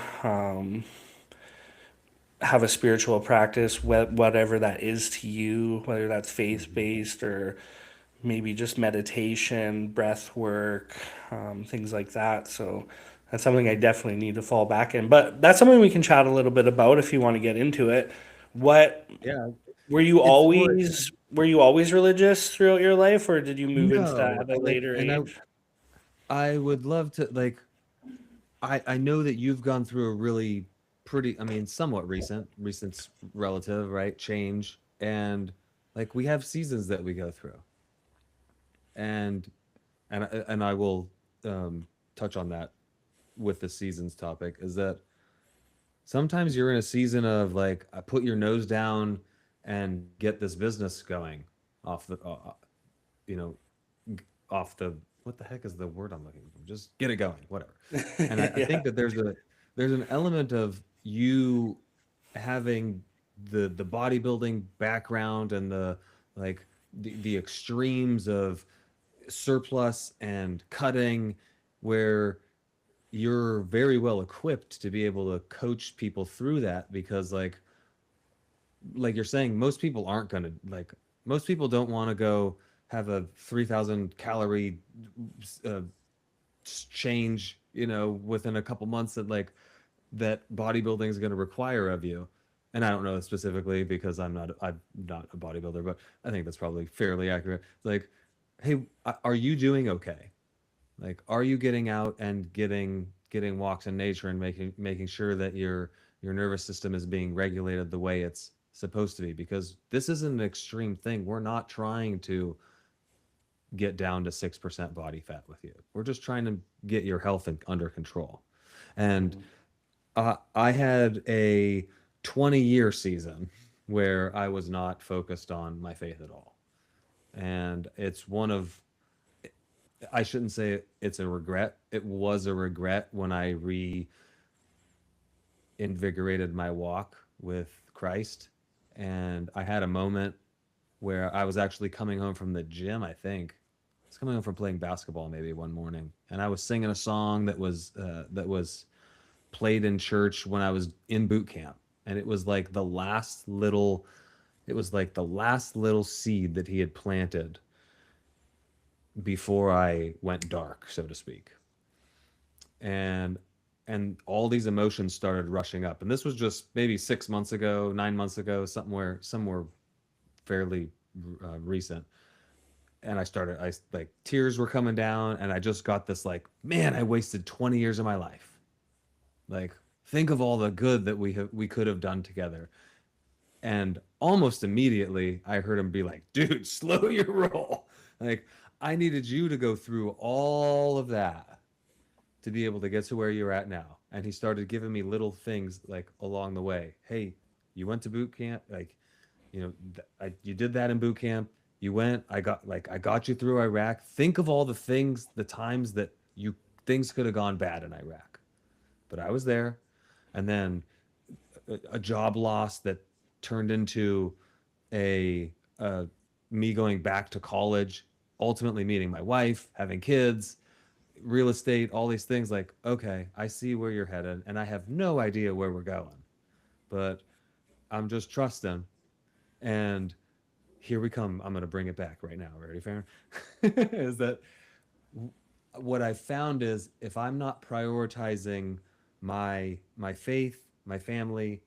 have a spiritual practice, whatever that is to you, whether that's faith Mhm. based or maybe just meditation, breath work, things like that. So that's something I definitely need to fall back in. But that's something we can chat a little bit about if you want to get into it. What Yeah. were you It's more always religious throughout your life, or did you move into that no, at a like, later and age? I would love to like I know that you've gone through a really pretty, I mean, somewhat recent relative, right? Change. And like we have seasons that we go through. And and I will touch on that with the seasons topic is that sometimes you're in a season of like I put your nose down and get this business going off the you know off the what the heck is the word I'm looking for? Just get it going, whatever. And I Yeah. think that there's an element of you having the bodybuilding background and the like the extremes of surplus and cutting where you're very well equipped to be able to coach people through that because like you're saying most people aren't going to like most people don't want to go have a 3000 calorie uh, change within a couple months that that bodybuilding is going to require of you. And I don't know specifically because I'm not a bodybuilder, but I think that's probably fairly accurate. Like, hey, are you doing okay? Like, are you getting out and getting walks in nature and making sure that your nervous system is being regulated the way it's supposed to be? Because this is an extreme thing. We're not trying to get down to 6% body fat with you. We're just trying to get your health under control. And I had a 20-year season where I was not focused on my faith at all. And it's one of I shouldn't say it's a regret. It was a regret when I reinvigorated my walk with Christ. And I had a moment where I was actually coming home from the gym, I think. I was coming home from playing basketball maybe one morning, and I was singing a song that was played in church when I was in boot camp. And it was like the last little seed that he had planted before I went dark, so to speak. and and all these emotions started rushing up, and this was just maybe 6 months ago, 9 months ago, somewhere fairly recent. And I like tears were coming down, and I just got this like, man, I wasted 20 years of my life. Like, think of all the good that we could have done together. And almost immediately I heard him be like, dude, slow your roll. Like, I needed you to go through all of that to be able to get to where you're at now. And he started giving me little things like along the way. Hey, you went to boot camp, like, you did that in boot camp. You went, I got you through Iraq. Think of all the things, the times that you things could have gone bad in Iraq, but I was there. And then a job loss that turned into a, a me going back to college, ultimately meeting my wife, having kids, real estate, all these things. Like, okay, I see where you're headed, and I have no idea where we're going, but I'm just trusting. And here we come. I'm going to bring it back right now. Ready, Farron? Is that what I found is if I'm not prioritizing my faith, my family,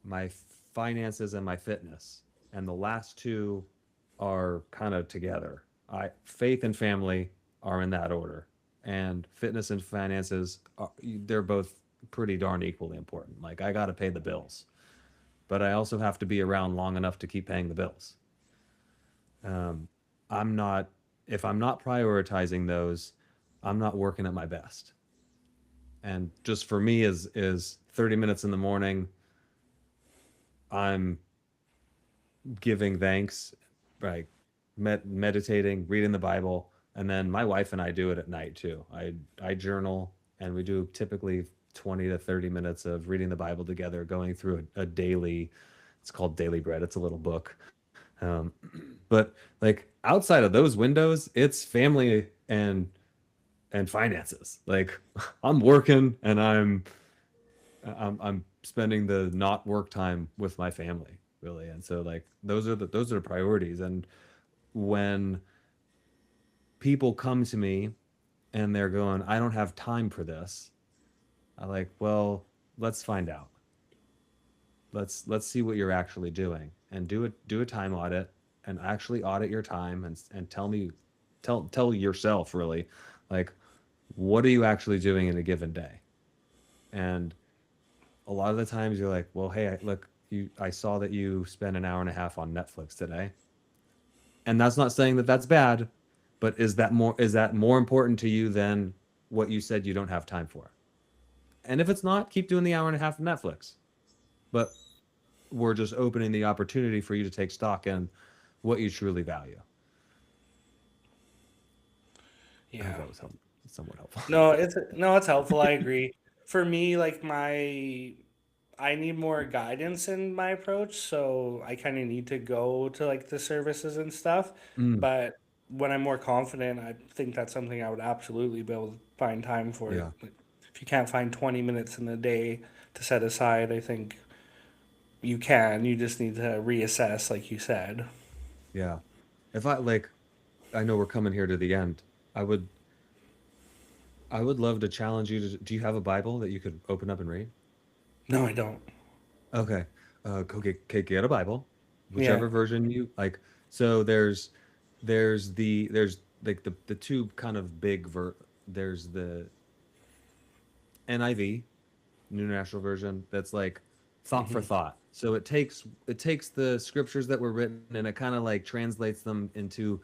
my finances, and my fitness, and the last two are kind of together. I faith and family. are in that order. And fitness and finances, they're both pretty darn equally important. Like, I got to pay the bills, but I also have to be around long enough to keep paying the bills. Um, I'm not, if I'm not prioritizing those, I'm not working at my best. And just for me is 30 minutes in the morning, I'm giving thanks, like meditating, reading the Bible, and then my wife and I do it at night too. I journal, and we do typically 20 to 30 minutes of reading the Bible together, going through a daily. It's called Daily Bread. It's a little book. Um, but like outside of those windows, it's family and finances. Like, I'm working, and I'm spending the not work time with my family, really. And so like those are the priorities. And when people come to me and they're going, I don't have time for this, I like, well, let's find out. Let's see what you're actually doing, and do a time audit, and actually audit your time, and tell yourself, really, like, what are you actually doing in a given day. And a lot of the times you're like, well, hey, look, I saw that you spent an hour and a half on Netflix today. And that's not saying that that's bad, but is that more important to you than what you said you don't have time for? And if it's not, keep doing the hour and a half of Netflix. But we're just opening the opportunity for you to take stock in what you truly value. I hope Yeah. that was somewhat helpful. No, it's helpful. I agree. For me, like I need more guidance in my approach, so I kind of need to go to like the services and stuff. Mm, But when I'm more confident, I think that's something I would absolutely be able to find time for. yeah, Like, if you can't find 20 minutes in the day to set aside, I think you can. You just need to reassess, like you said. yeah. If I like, I know we're coming here to the end. I would I would love to challenge you to. Do you have a Bible that you could open up and read? No, I don't. Okay. Get a Bible, Yeah. whichever version you like. So there's like the two kind of there's the NIV, New International Version, that's like thought for Hmm. thought. So it takes the scriptures that were written, and it kind of like translates them into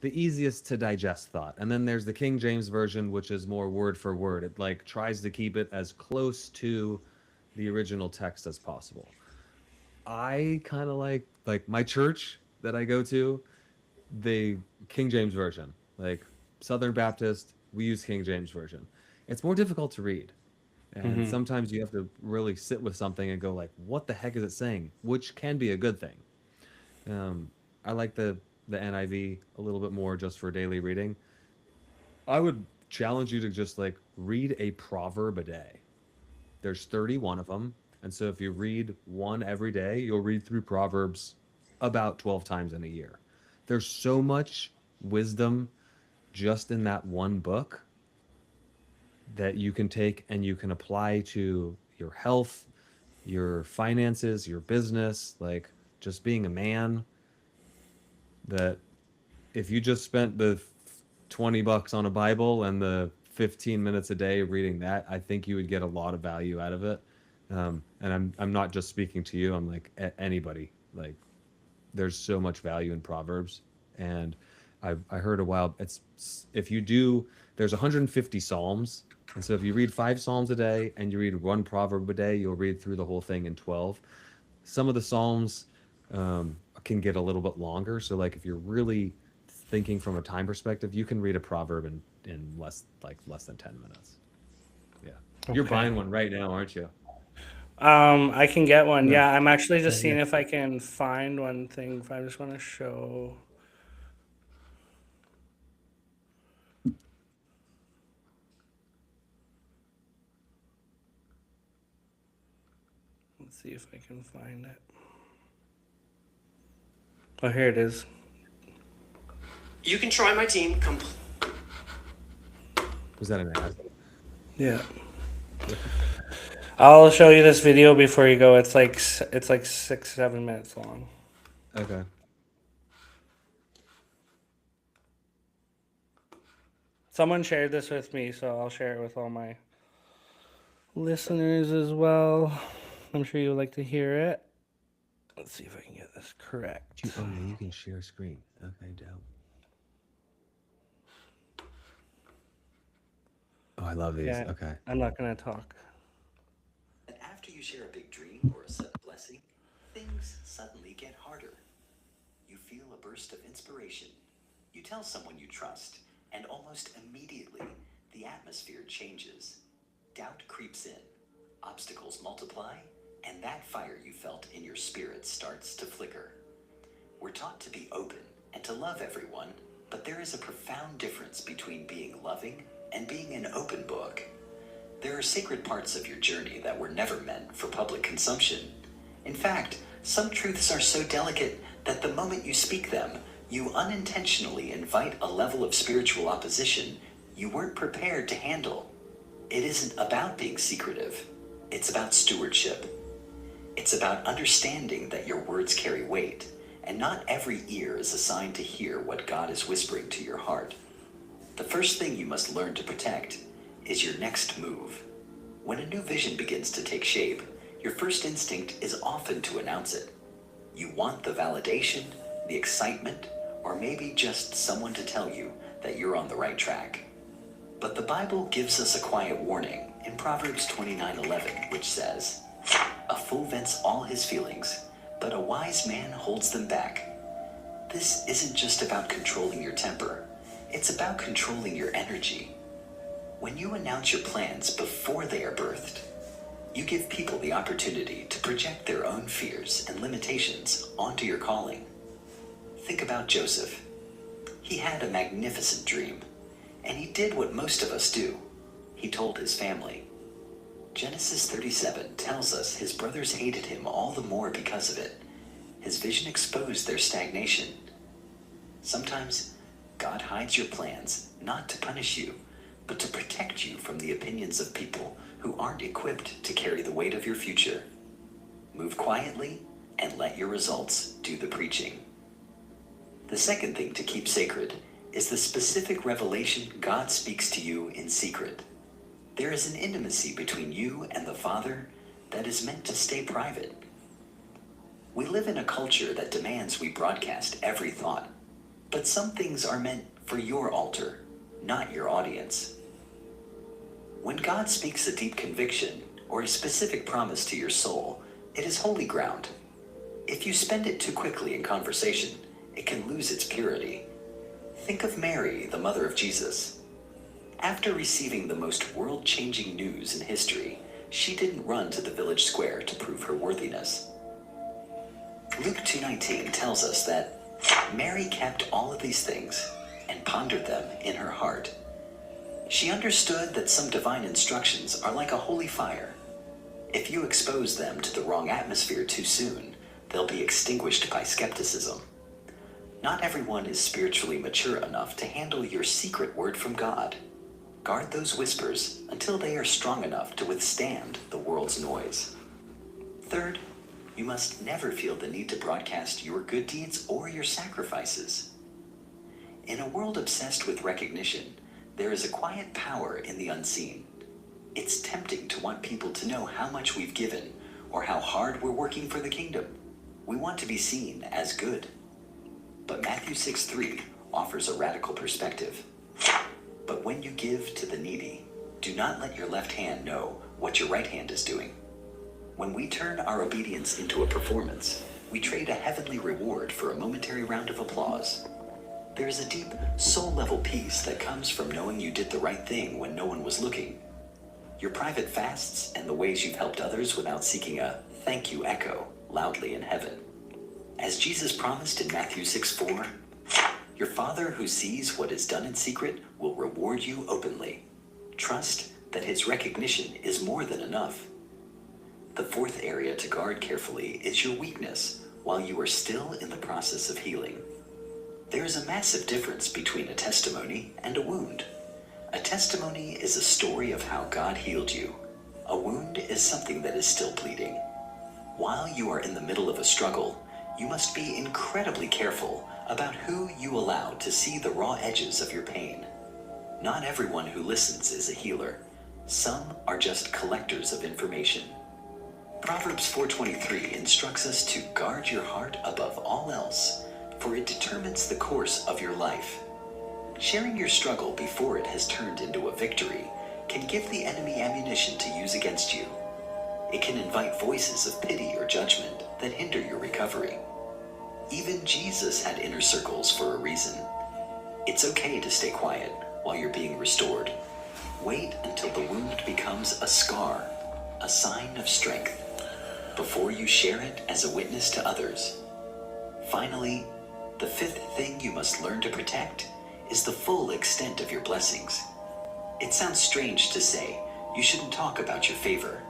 the easiest to digest thought. And then there's the King James Version, which is more word for word. It like tries to keep it as close to the original text as possible. I kind of like my church that I go to, the King James Version. Like, Southern Baptist, we use King James Version. It's more difficult to read. And Hmm. sometimes you have to really sit with something and go like, what the heck is it saying? Which can be a good thing. I like the NIV a little bit more just for daily reading. I would challenge you to just like read a proverb a day. There's 31 of them. And so if you read one every day, you'll read through Proverbs about 12 times in a year. There's so much wisdom just in that one book that you can take and you can apply to your health, your finances, your business, like just being a man. That if you just spent the $20 on a Bible and the 15 minutes a day reading that, I think you would get a lot of value out of it. And I'm not just speaking to you. I'm like anybody. Like, there's so much value in Proverbs. And I heard a while. It's if you do. There's 150 Psalms, and so if you read 5 Psalms a day and you read one proverb a day, you'll read through the whole thing in 12. Some of the Psalms can get a little bit longer. So like if you're really thinking from a time perspective, you can read a proverb in less than 10 minutes. Yeah. You're Okay. buying one right now, aren't you? I can get one. Yeah. Yeah, I'm actually just Yeah. seeing if I can find one thing. If I just want to show. Let's see if I can find it. Oh, here it is. You can try my team. Was that an ad? Yeah. I'll show you this video before you go. It's like 6, 7 minutes long. Okay. Someone shared this with me, so I'll share it with all my listeners as well. I'm sure you would like to hear it. Let's see if I can get this correct. Oh yeah, you can share screen. Okay, dope. Oh, I love these. Yeah, Okay. I'm not gonna talk. And after you share a big dream or a sudden blessing, things suddenly get harder. You feel a burst of inspiration. You tell someone you trust, and almost immediately, the atmosphere changes. Doubt creeps in, obstacles multiply, and that fire you felt in your spirit starts to flicker. We're taught to be open and to love everyone, but there is a profound difference between being loving and being an open book. There are sacred parts of your journey that were never meant for public consumption. In fact, some truths are so delicate that the moment you speak them, you unintentionally invite a level of spiritual opposition you weren't prepared to handle. It isn't about being secretive. It's about stewardship. It's about understanding that your words carry weight, and not every ear is assigned to hear what God is whispering to your heart. The first thing you must learn to protect is your next move. When a new vision begins to take shape, your first instinct is often to announce it. You want the validation, the excitement, or maybe just someone to tell you that you're on the right track. But the Bible gives us a quiet warning in Proverbs 29:11, which says, "A fool vents all his feelings, but a wise man holds them back." This isn't just about controlling your temper, it's about controlling your energy. When you announce your plans before they are birthed, you give people the opportunity to project their own fears and limitations onto your calling. Think about Joseph. He had a magnificent dream, and he did what most of us do. He told his family. Genesis 37 tells us his brothers hated him all the more because of it. His vision exposed their stagnation. Sometimes God hides your plans not to punish you, but to protect you from the opinions of people who aren't equipped to carry the weight of your future. Move quietly and let your results do the preaching. The second thing to keep sacred is the specific revelation God speaks to you in secret. There is an intimacy between you and the Father that is meant to stay private. We live in a culture that demands we broadcast every thought, but some things are meant for your altar, not your audience. When God speaks a deep conviction or a specific promise to your soul, it is holy ground. If you spend it too quickly in conversation, it can lose its purity. Think of Mary, the mother of Jesus. After receiving the most world-changing news in history, she didn't run to the village square to prove her worthiness. Luke 2:19 tells us that Mary kept all of these things and pondered them in her heart. She understood that some divine instructions are like a holy fire. If you expose them to the wrong atmosphere too soon, they'll be extinguished by skepticism. Not everyone is spiritually mature enough to handle your secret word from God. Guard those whispers until they are strong enough to withstand the world's noise. Third, you must never feel the need to broadcast your good deeds or your sacrifices. In a world obsessed with recognition, there is a quiet power in the unseen. It's tempting to want people to know how much we've given or how hard we're working for the kingdom. We want to be seen as good. But Matthew 6:3 offers a radical perspective. But when you give to the needy, do not let your left hand know what your right hand is doing. When we turn our obedience into a performance, we trade a heavenly reward for a momentary round of applause. There is a deep, soul-level peace that comes from knowing you did the right thing when no one was looking. Your private fasts and the ways you've helped others without seeking a thank you echo loudly in heaven. As Jesus promised in Matthew 6:4, your Father who sees what is done in secret will reward you openly. Trust that his recognition is more than enough. The fourth area to guard carefully is your weakness while you are still in the process of healing. There is a massive difference between a testimony and a wound. A testimony is a story of how God healed you. A wound is something that is still bleeding. While you are in the middle of a struggle, you must be incredibly careful about who you allow to see the raw edges of your pain. Not everyone who listens is a healer. Some are just collectors of information. Proverbs 4:23 instructs us to guard your heart above all else, for it determines the course of your life. Sharing your struggle before it has turned into a victory can give the enemy ammunition to use against you. It can invite voices of pity or judgment that hinder your recovery. Even Jesus had inner circles for a reason. It's okay to stay quiet while you're being restored. Wait until the wound becomes a scar, a sign of strength, before you share it as a witness to others. Finally, the fifth thing you must learn to protect is the full extent of your blessings. It sounds strange to say you shouldn't talk about your favor,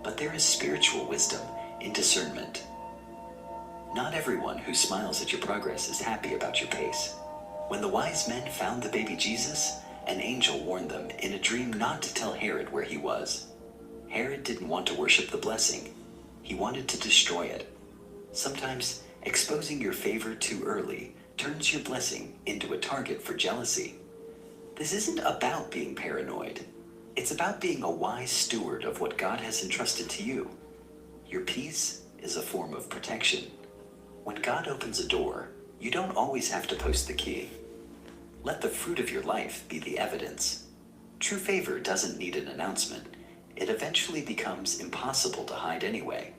but there is spiritual wisdom in discernment. Not everyone who smiles at your progress is happy about your pace. When the wise men found the baby Jesus, an angel warned them in a dream not to tell Herod where he was. Herod didn't want to worship the blessing. He wanted to destroy it. Sometimes exposing your favor too early turns your blessing into a target for jealousy. This isn't about being paranoid. It's about being a wise steward of what God has entrusted to you. Your peace is a form of protection. When God opens a door, you don't always have to post the key. Let the fruit of your life be the evidence. True favor doesn't need an announcement. It eventually becomes impossible to hide anyway.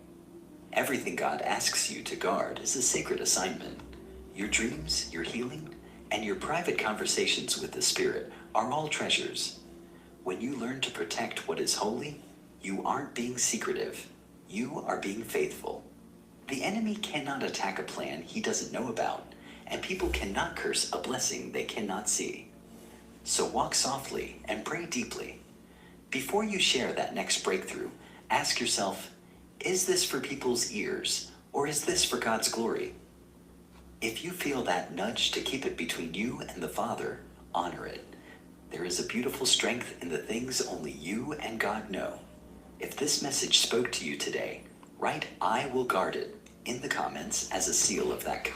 Everything God asks you to guard is a sacred assignment. Your dreams, your healing, and your private conversations with the Spirit are all treasures. When you learn to protect what is holy, you aren't being secretive. You are being faithful. The enemy cannot attack a plan he doesn't know about, and people cannot curse a blessing they cannot see. So walk softly and pray deeply. Before you share that next breakthrough, ask yourself, is this for people's ears, or is this for God's glory? If you feel that nudge to keep it between you and the Father, honor it. There is a beautiful strength in the things only you and God know. If this message spoke to you today, write "I will guard it" in the comments as a seal of that.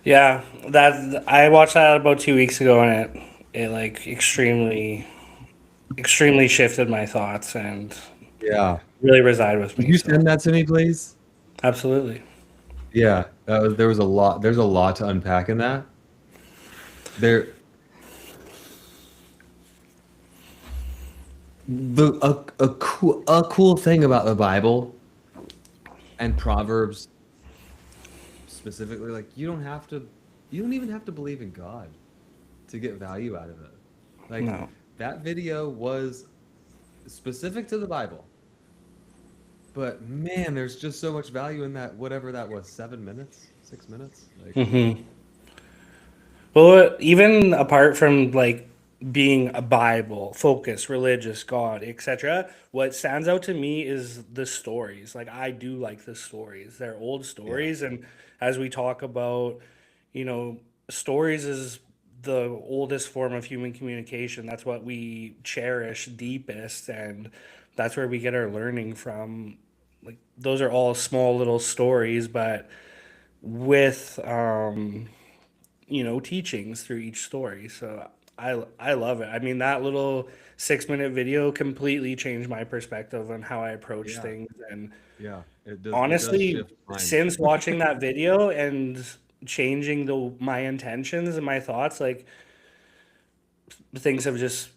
Yeah, that I watched that about 2 weeks ago, and it like extremely shifted my thoughts and Yeah. really reside with Could me. you So, send that to me, please? absolutely. Yeah, there was a lot. There's a lot to unpack in that. There, a cool thing about the Bible and Proverbs specifically, like you don't even have to believe in God to get value out of it. Like No. that video was specific to the Bible, but man, there's just so much value in that. Whatever that was, 7 minutes, 6 minutes. Like, Hmm. Well, even apart from like being a Bible, focus, religious, God, etc., what stands out to me is the stories. Like I do like the stories. They're old yeah, stories, and as we talk about, you know, stories is the oldest form of human communication. That's what we cherish deepest, and that's where we get our learning from. Like those are all small little stories, but with teachings through each story. So I love it. I mean, that little 6 minute video completely changed my perspective on how I approach yeah, things. And yeah. It does honestly, shift mine. since watching that video and changing my intentions and my thoughts, like things have just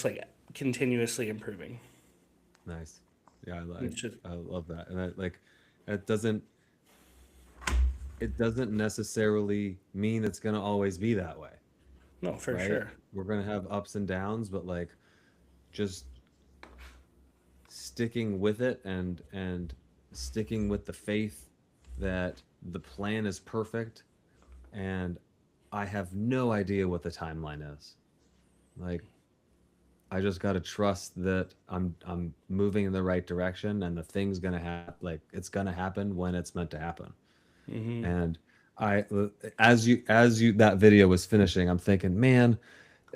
like continuously improving. Nice. Yeah, It's just I love that, and it doesn't necessarily mean it's gonna always be that way, no, for right? sure. We're gonna have ups and downs, but like just sticking with it and sticking with the faith that the plan is perfect, and I have no idea what the timeline is. Like I just got to trust that I'm moving in the right direction, and the thing's gonna happen. Like it's gonna happen when it's meant to happen. Hmm. And I, as you that video was finishing, I'm thinking, man,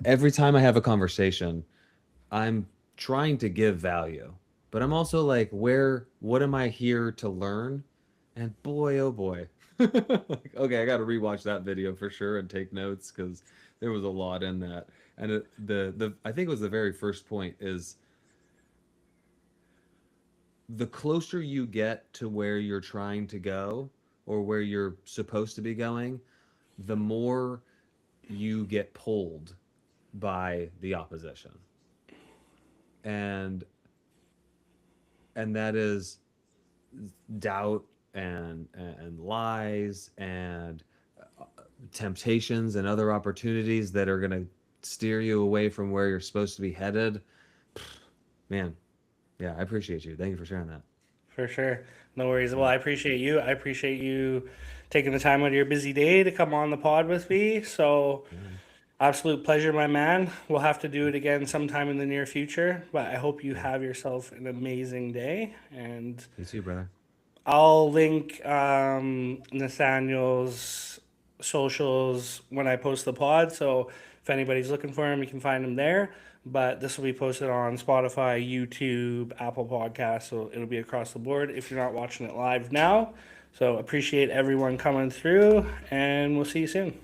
every time I have a conversation, I'm trying to give value, but I'm also like, what am I here to learn? And boy, oh boy. Like, okay, I got to rewatch that video for sure and take notes because there was a lot in that. And the I think it was the very first point is the closer you get to where you're trying to go or where you're supposed to be going, the more you get pulled by the opposition. And that is doubt and lies and temptations and other opportunities that are going to steer you away from where you're supposed to be headed. Man, yeah, I appreciate you. Thank you for sharing that. For sure. No worries. Well, I appreciate you. I appreciate you taking the time out of your busy day to come on the pod with me. So, absolute pleasure, my man. We'll have to do it again sometime in the near future, but I hope you have yourself an amazing day. And You too, brother. I'll link Nathaniel's socials when I post the pod. So if anybody's looking for him, you can find him there. But this will be posted on Spotify, YouTube, Apple Podcasts. So it'll be across the board if you're not watching it live now. So appreciate everyone coming through, and we'll see you soon.